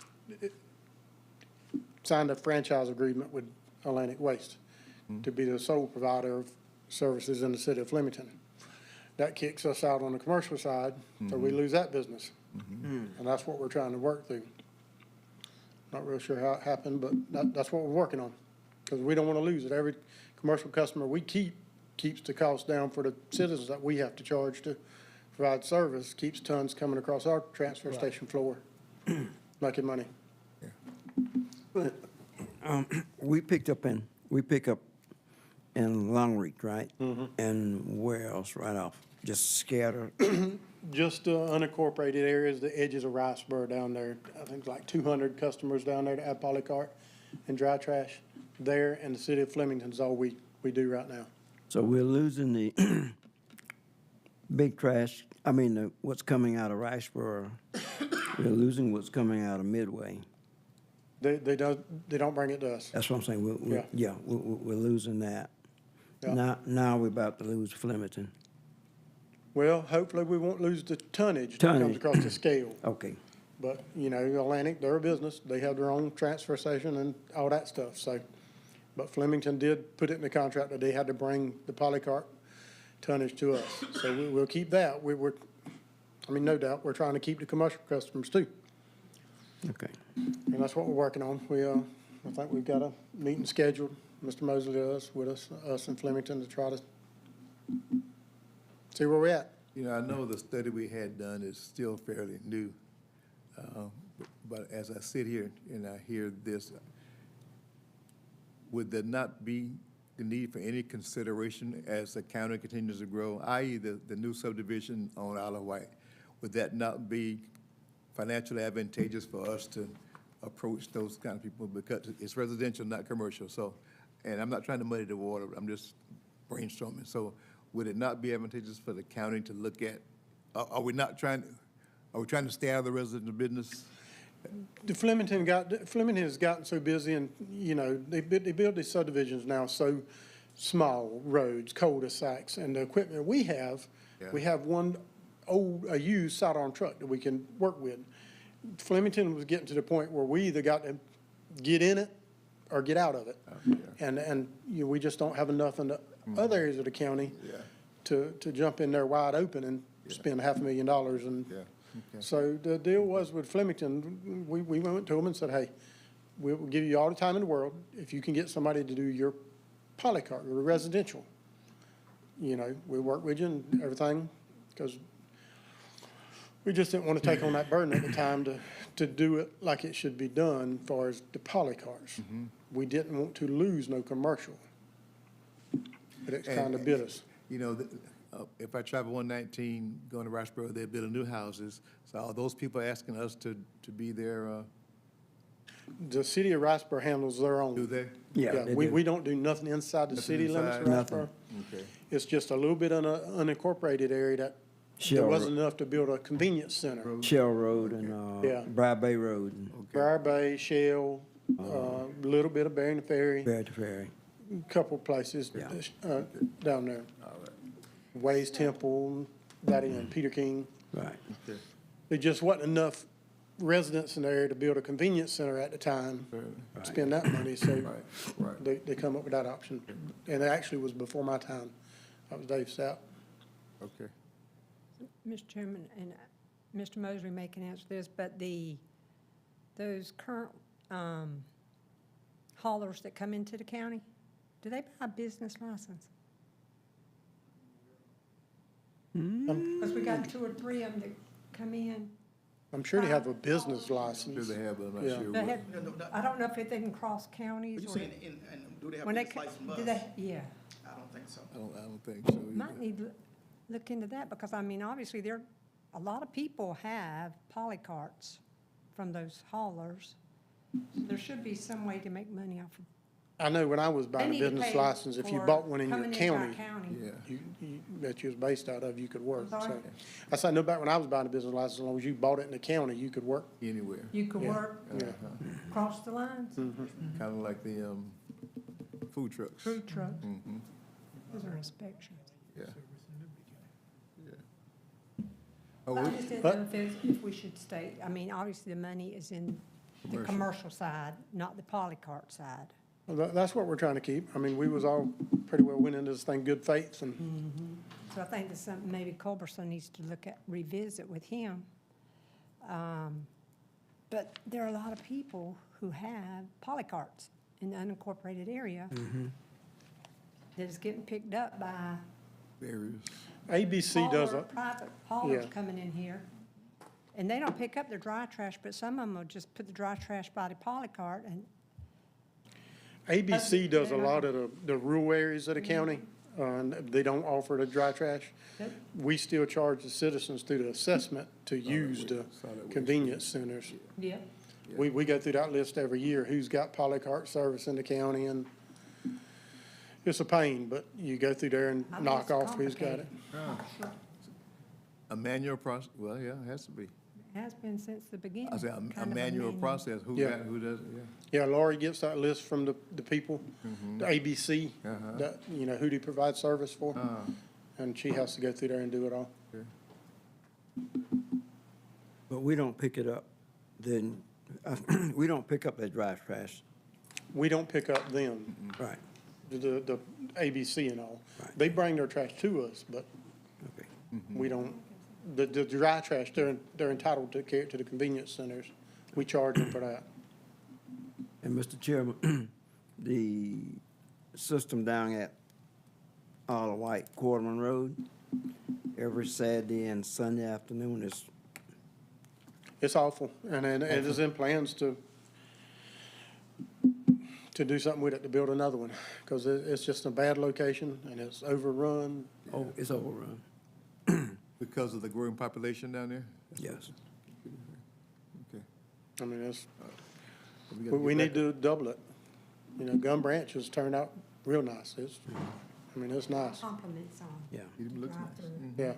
Speaker 16: signed a franchise agreement with Atlantic Waste to be the sole provider of services in the city of Flemington. That kicks us out on the commercial side, so we lose that business. And that's what we're trying to work through. Not real sure how it happened, but that's what we're working on, because we don't want to lose it. Every commercial customer we keep keeps the cost down for the citizens that we have to charge to provide service, keeps tons coming across our transfer station floor, making money.
Speaker 11: But, we pick up in Longreach, right? And where else right off? Just scattered?
Speaker 16: Just unincorporated areas, the edges of Riceboro down there. I think like 200 customers down there that have polycart and dry trash there, and the city of Flemington's all we do right now.
Speaker 11: So we're losing the big trash, what's coming out of Riceboro. We're losing what's coming out of Midway.
Speaker 16: They don't bring it to us.
Speaker 11: That's what I'm saying. We're losing that.
Speaker 16: Yeah.
Speaker 11: Now we're about to lose Flemington.
Speaker 16: Well, hopefully we won't lose the tonnage that comes across the scale.
Speaker 11: Okay.
Speaker 16: But, you know, Atlantic, they're a business. They have their own transfer station and all that stuff, so. But Flemington did put it in the contract that they had to bring the polycart tonnage to us. So we'll keep that. No doubt, we're trying to keep the commercial customers too.
Speaker 11: Okay.
Speaker 16: And that's what we're working on. I think we've got a meeting scheduled, Mr. Mosley does, with us in Flemington, to try to see where we're at.
Speaker 1: You know, I know the study we had done is still fairly new, but as I sit here and I hear this, would there not be the need for any consideration as the county continues to grow, i.e. the new subdivision on Isle of Wight? Would that not be financially advantageous for us to approach those kind of people, because it's residential, not commercial? So, and I'm not trying to muddy the water, I'm just brainstorming. So would it not be advantageous for the county to look at, are we trying to stay out of the residential business?
Speaker 16: Flemington has gotten so busy, and, you know, they build these subdivisions now so small, roads, cul-de-sacs, and the equipment we have one a used side-on truck that we can work with. Flemington was getting to the point where we either got to get in it or get out of it. And you know, we just don't have enough in the other areas of the county to jump in there wide open and spend $500,000 and so the deal was with Flemington, we went to them and said, hey, we'll give you all the time in the world if you can get somebody to do your polycart, your residential. You know, we work with you and everything, because we just didn't want to take on that burden at the time to do it like it should be done as far as the polycarts. We didn't want to lose no commercial, but it's kind of bit us.
Speaker 1: You know, if I travel 119 going to Riceboro, they're building new houses. So are those people asking us to be their?
Speaker 16: The city of Riceboro handles their own.
Speaker 1: Do they?
Speaker 11: Yeah, they do.
Speaker 16: We don't do nothing inside the city limits of Riceboro.
Speaker 1: Okay.
Speaker 16: It's just a little bit of an unincorporated area that there wasn't enough to build a convenience center.
Speaker 11: Shell Road and Briar Bay Road.
Speaker 16: Briar Bay, Shell, a little bit of Barrington Ferry,
Speaker 11: Barry to Ferry.
Speaker 16: couple places down there. Ways Temple, that in Peter King.
Speaker 11: Right.
Speaker 16: There just wasn't enough residents in the area to build a convenience center at the time, spend that money, so they come up with that option. And it actually was before my time. That was Dave Stout.
Speaker 1: Okay.
Speaker 2: Mr. Chairman, and Mr. Mosley may can answer this, but those current haulers that come into the county, do they buy a business license? Because we got 2 or 3 of them that come in.
Speaker 16: I'm sure they have a business license.
Speaker 1: Sure they have, but I'm not
Speaker 16: Yeah.
Speaker 1: sure.
Speaker 2: They
Speaker 1: what.
Speaker 2: have, I don't know if they can cross counties.
Speaker 5: You
Speaker 2: or-
Speaker 5: saying, and do they have
Speaker 2: when they
Speaker 5: business
Speaker 2: co-
Speaker 5: license
Speaker 2: do
Speaker 5: bus?
Speaker 2: they? Yeah.
Speaker 5: I don't think so.
Speaker 1: I don't think so either.
Speaker 2: Might need to look into that, because, I mean, obviously, a lot of people have polycarts from those haulers. There should be some way to make money off of.
Speaker 16: I know when I was
Speaker 2: They
Speaker 16: buying a
Speaker 2: need to
Speaker 16: business
Speaker 2: pay
Speaker 16: license, if you
Speaker 2: for
Speaker 16: bought one in your
Speaker 2: coming into our
Speaker 16: county,
Speaker 2: county.
Speaker 1: Yeah.
Speaker 16: that you was based out of, you could work,
Speaker 2: I'm sorry?
Speaker 16: so. I said, no, back when I was buying a business license, as long as you bought it in the county, you could work.
Speaker 1: Anywhere.
Speaker 2: You could
Speaker 16: Yeah.
Speaker 2: work
Speaker 16: Yeah.
Speaker 2: across the lines,
Speaker 1: Kind of like the food trucks.
Speaker 2: food trucks.
Speaker 1: Mhm.
Speaker 2: Those are inspections.
Speaker 1: Yeah. Yeah. Oh,
Speaker 2: I
Speaker 1: we-
Speaker 2: just didn't know if we should stay, I mean, obviously the money is in the
Speaker 1: Commercial.
Speaker 2: commercial side, not the polycart side.
Speaker 16: Well, that's what we're trying to keep. I mean, we was all pretty well went into this thing good faith, and
Speaker 2: So I think that's something maybe Culberson needs to look at, revisit with him. But there are a lot of people who have polycarts in the unincorporated area that is getting picked up by
Speaker 1: Various.
Speaker 16: ABC does
Speaker 2: hauler,
Speaker 16: a,
Speaker 2: private haulers
Speaker 16: Yeah.
Speaker 2: coming in here. And they don't pick up their dry trash, but some of them will just put the dry trash by the polycart and
Speaker 16: ABC does a
Speaker 2: They're not-
Speaker 16: lot of the rural areas of the county, and they don't offer the dry trash.
Speaker 2: Yep.
Speaker 16: We still charge the citizens through the assessment to use the
Speaker 1: solid waste.
Speaker 16: convenience centers.
Speaker 2: yeah.
Speaker 16: We go through that list every year, who's got polycart service in the county, and it's a pain, but you go through there and
Speaker 2: I think
Speaker 16: knock
Speaker 2: it's
Speaker 16: off who's got it.
Speaker 2: complicated.
Speaker 1: A manual process, well, yeah, it has to be.
Speaker 2: It has been since the beginning.
Speaker 1: I say a
Speaker 2: kind of
Speaker 1: manual process, who
Speaker 16: Yeah.
Speaker 1: got, who does it, yeah.
Speaker 16: Yeah, Laurie gets that list from the people, the ABC,
Speaker 1: Uh-huh.
Speaker 16: that, you know, who they provide service for, and she has to go through there and do it all.
Speaker 11: But we don't pick it up, then, we don't pick up that dry trash.
Speaker 16: We don't pick up them,
Speaker 11: Right,
Speaker 16: the ABC and all.
Speaker 11: Right.
Speaker 16: They bring their trash to us, but
Speaker 11: okay.
Speaker 16: we don't, the dry trash, they're entitled to carry it to the convenience centers. We charge them for that.
Speaker 11: And Mr. Chairman, the system down at Isle of Wight, Quarterman Road, every Saturday and Sunday afternoon is,
Speaker 16: It's awful, and then it is in plans to do something with it, to build another one, because it's just a bad location, and it's overrun.
Speaker 11: oh, it's overrun,
Speaker 1: Because of the growing population down there?
Speaker 11: yes.
Speaker 1: Okay.
Speaker 16: I mean, it's,
Speaker 1: We gotta
Speaker 16: we
Speaker 1: get
Speaker 16: need
Speaker 1: back-
Speaker 16: to double it. You know, Gum Branch has turned out real nice. It's, I mean, it's nice,
Speaker 2: Compliments on.
Speaker 11: Yeah.
Speaker 1: It looks nice.
Speaker 2: drive-through,
Speaker 16: yeah.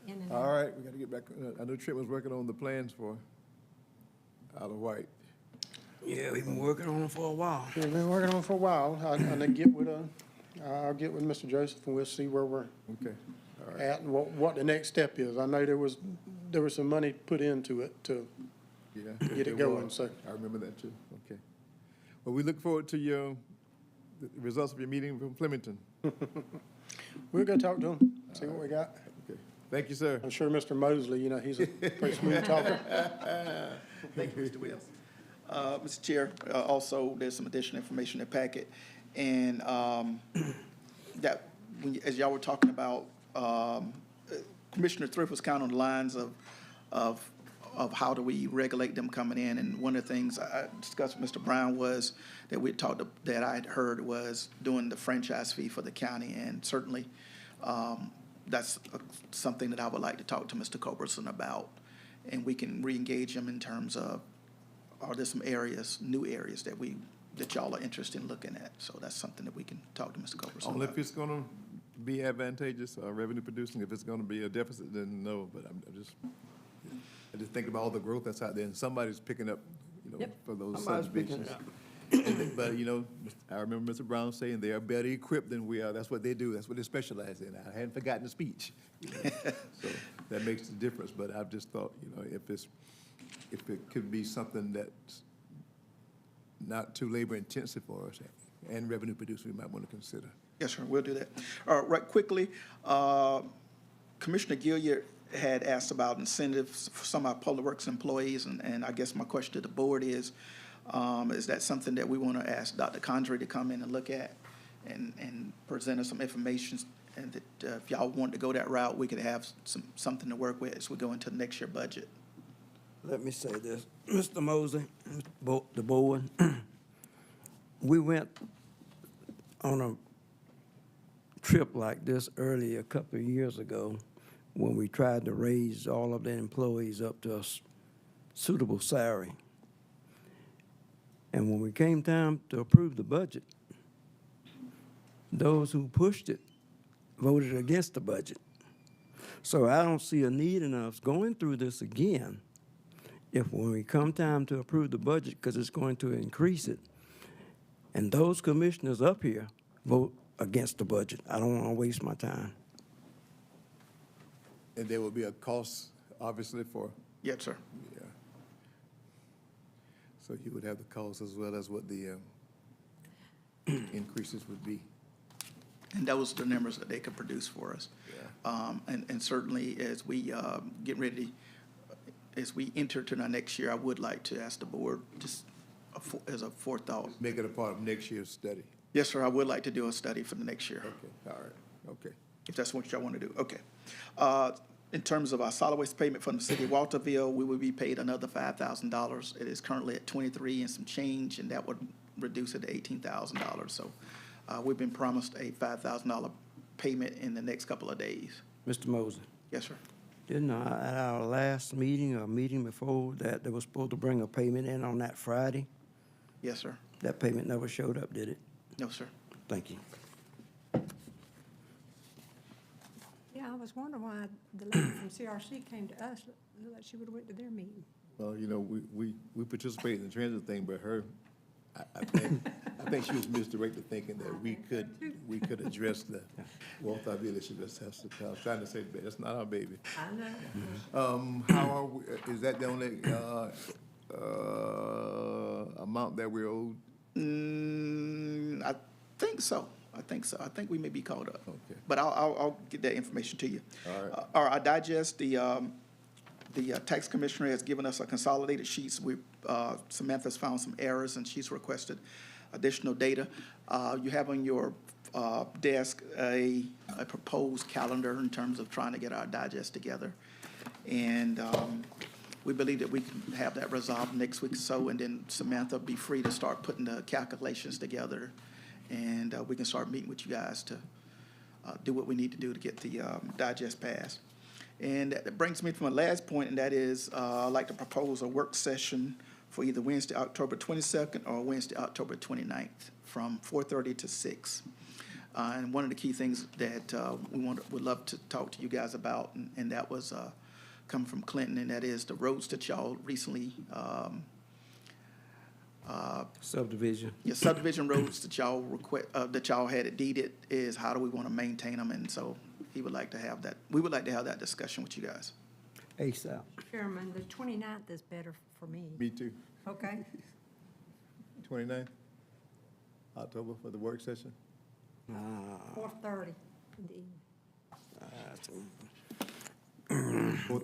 Speaker 2: in and
Speaker 1: All
Speaker 2: out.
Speaker 1: right, we gotta get back, I know Trent was working on the plans for Isle of Wight.
Speaker 11: Yeah, we've been working on it for a while.
Speaker 16: We've been working on it for a while. I'll get with, I'll get with Mr. Joseph, and we'll see where we're
Speaker 1: Okay, all right.
Speaker 16: at and what the next step is. I know there was some money put into it to
Speaker 1: Yeah.
Speaker 16: get it
Speaker 1: there
Speaker 16: going,
Speaker 1: was.
Speaker 16: so.
Speaker 1: I remember that too, okay. Well, we look forward to the results of your meeting from Flemington.
Speaker 16: We'll go talk to him, see what we got.
Speaker 1: Okay, thank you, sir.
Speaker 16: I'm sure Mr. Mosley, you know, he's a pretty smooth talker.
Speaker 5: Thank you, Mr. Wills. Mr. Chair, also, there's some additional information in the packet, and that, as y'all were talking about, Commissioner Thrift was kind of on the lines of how do we regulate them coming in, and one of the things I discussed with Mr. Brown was that we talked, that I had heard was doing the franchise fee for the county, and certainly that's something that I would like to talk to Mr. Culberson about, and we can re-engage him in terms of, are there some areas, new areas that y'all are interested in looking at? So that's something that we can talk to Mr. Culberson
Speaker 1: Only if
Speaker 5: about.
Speaker 1: it's gonna be advantageous, revenue producing, if it's gonna be a deficit, then no, but I just think about all the growth that's out there, and somebody's picking up, you know,
Speaker 2: Yep.
Speaker 1: for those
Speaker 11: Somebody's picking
Speaker 1: subdivisions. But, you know, I remember Mr. Brown saying they are better equipped than we are, that's what they do, that's what they specialize in. I hadn't forgotten the speech. You know? So that makes the difference, but I've just thought, you know, if it could be something that's not too labor intensive for us and revenue producing, we might want to consider.
Speaker 5: Yes, sir, we'll do that. Right, quickly, Commissioner Gilliard had asked about incentives for some of our public works employees, and I guess my question to the board is that something that we want to ask Dr. Condrey to come in and look at and present us some information, and that if y'all want to go that route, we could have something to work with as we go into the next year budget.
Speaker 11: Let me say this, Mr. Mosley, the board, we went on a trip like this earlier, a couple of years ago, when we tried to raise all of the employees up to a suitable salary. And when we came time to approve the budget, those who pushed it voted against the budget. So I don't see a need in us going through this again if when we come time to approve the budget, because it's going to increase it, and those commissioners up here vote against the budget. I don't want to waste my time.
Speaker 1: And there will be a cost, obviously, for,
Speaker 5: Yes, sir.
Speaker 1: yeah. So you would have the cost as well as what the increases would be.
Speaker 5: And those are the numbers that they could produce for us. And certainly as we get ready, as we enter to our next year, I would like to ask the board, just as a forethought.
Speaker 1: Make it a part of next year's study.
Speaker 5: Yes, sir, I would like to do a study for the next year,
Speaker 1: Okay, all right, okay.
Speaker 5: if that's what y'all want to do. Okay. In terms of our solid waste payment from the city of Walterville, we will be paid another $5,000. It is currently at 23 and some change, and that would reduce it to $18,000. So we've been promised a $5,000 payment in the next couple of days.
Speaker 11: Mr. Mosley,
Speaker 5: Yes, sir.
Speaker 11: didn't at our last meeting or meeting before that they were supposed to bring a payment in on that Friday?
Speaker 5: Yes, sir.
Speaker 11: That payment never showed up, did it?
Speaker 5: No, sir.
Speaker 11: Thank you.
Speaker 2: Yeah, I was wondering why the lady from CRC came to us, looked like she would've went to their meeting.
Speaker 1: Well, you know, we participate in the transit thing, but her, I think she was misdirected thinking that we could address the Walterville issue. I was trying to say, that's not our baby.
Speaker 2: I know.
Speaker 1: How are we, is that the only, amount that we're owed?
Speaker 5: I think so. I think we may be caught up.
Speaker 1: Okay.
Speaker 5: But I'll get that information to you.
Speaker 1: All right.
Speaker 5: All right, I digest the tax commissioner has given us a consolidated sheets. Samantha's found some errors and she's requested additional data. You have on your desk a proposed calendar in terms of trying to get our digest together. And we believe that we can have that resolved next week or so, and then Samantha will be free to start putting the calculations together. And we can start meeting with you guys to do what we need to do to get the digest passed. And that brings me to my last point, and that is I'd like to propose a work session for either Wednesday, October 22nd or Wednesday, October 29th from 4:30 to 6. And one of the key things that would love to talk to you guys about, and that was coming from Clinton, and that is the roads that y'all recently
Speaker 11: Subdivision.
Speaker 5: your subdivision roads that y'all that y'all had it deeded, is how do we want to maintain them? And so he would like to have that, we would like to have that discussion with you guys.
Speaker 11: ASAP.
Speaker 2: Chairman, the 29th is better for me.
Speaker 1: Me too.
Speaker 2: Okay?
Speaker 1: 29th, October for the work session?
Speaker 2: 4:30 in the evening.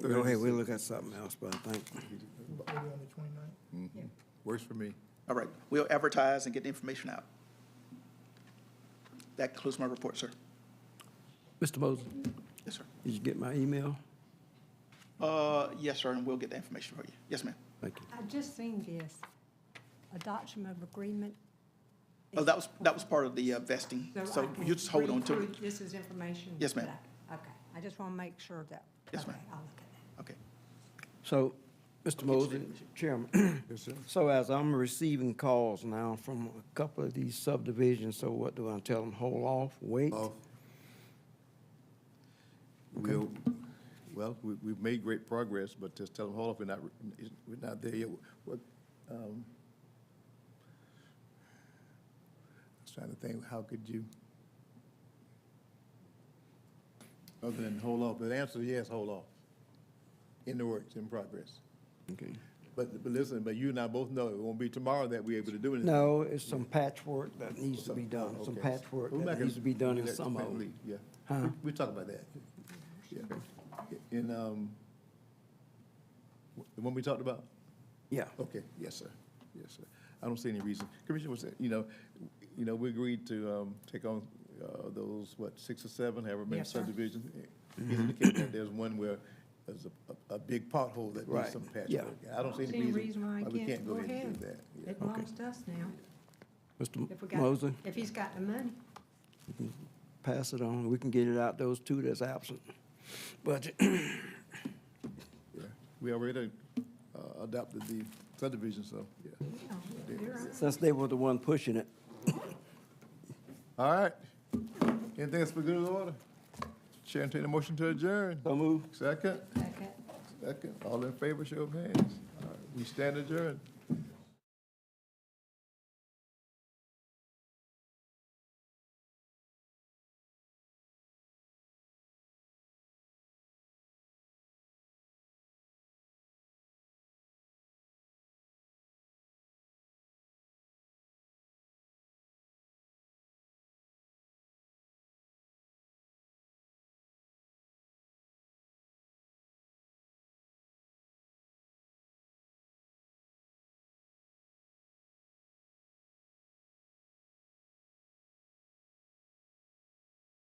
Speaker 11: Go ahead, we'll look at something else, but I think.
Speaker 9: Maybe on the 29th?
Speaker 1: Works for me.
Speaker 5: All right, we'll advertise and get the information out. That concludes my report, sir.
Speaker 11: Mr. Mosley,
Speaker 5: Yes, sir.
Speaker 11: did you get my email?
Speaker 5: Yes, sir, and we'll get the information for you. Yes, ma'am.
Speaker 11: Thank you.
Speaker 2: I just seen this, adoption of agreement.
Speaker 5: Oh, that was part of the vesting, so
Speaker 2: I can
Speaker 5: you just hold on
Speaker 2: read
Speaker 5: to
Speaker 2: through
Speaker 5: it.
Speaker 2: This is information.
Speaker 5: Yes, ma'am.
Speaker 2: Okay, I just want to make sure that.
Speaker 5: Yes, ma'am.
Speaker 2: Okay, I'll look at that.
Speaker 5: Okay.
Speaker 11: So, Mr. Mosley, Chairman,
Speaker 1: Yes, sir.
Speaker 11: so as I'm receiving calls now from a couple of these subdivisions, so what do I tell them? Hold off, wait?
Speaker 1: Off. Well, we've made great progress, but just tell them, hold off, we're not there yet. What, I was trying to think, how could you, other than hold off, but the answer is yes, hold off. In the works, in progress.
Speaker 11: Okay.
Speaker 1: But listen, but you and I both know it won't be tomorrow that we're able to do anything.
Speaker 11: No, it's some patchwork that needs to be done, some
Speaker 1: Okay.
Speaker 11: patchwork
Speaker 1: We're
Speaker 11: that
Speaker 1: not
Speaker 11: needs to be done in
Speaker 1: gonna
Speaker 11: some
Speaker 1: let
Speaker 11: of them.
Speaker 1: leave, Yeah.
Speaker 11: Huh?
Speaker 1: We'll talk about that. Yeah. The one we talked about?
Speaker 11: Yeah.
Speaker 1: Okay, yes, sir. Yes, sir. I don't see any reason. Commissioner was, you know, we agreed to take on those, 6 or 7, however many
Speaker 2: Yes, sir.
Speaker 1: subdivisions. He indicated that there's one where there's a big pothole that needs
Speaker 11: Right.
Speaker 1: some patchwork.
Speaker 11: Yeah.
Speaker 1: I don't see any reason why we can't go ahead and do that. Yeah.
Speaker 2: It belongs to us now.
Speaker 11: Mr.
Speaker 2: If we got,
Speaker 11: Mosley,
Speaker 2: if he's got the money.
Speaker 11: pass it on. We can get it out, those two that's absent. Budget.
Speaker 1: Yeah. We already adopted the subdivision, so, yeah.
Speaker 11: Since they were the one pushing it.
Speaker 1: All right. Anything else for good of the order? Chair, entertain a motion to adjourn.
Speaker 11: So move.
Speaker 1: Second?
Speaker 2: Second.
Speaker 1: Second. All in favor, show of hands. All right, we stand adjourned.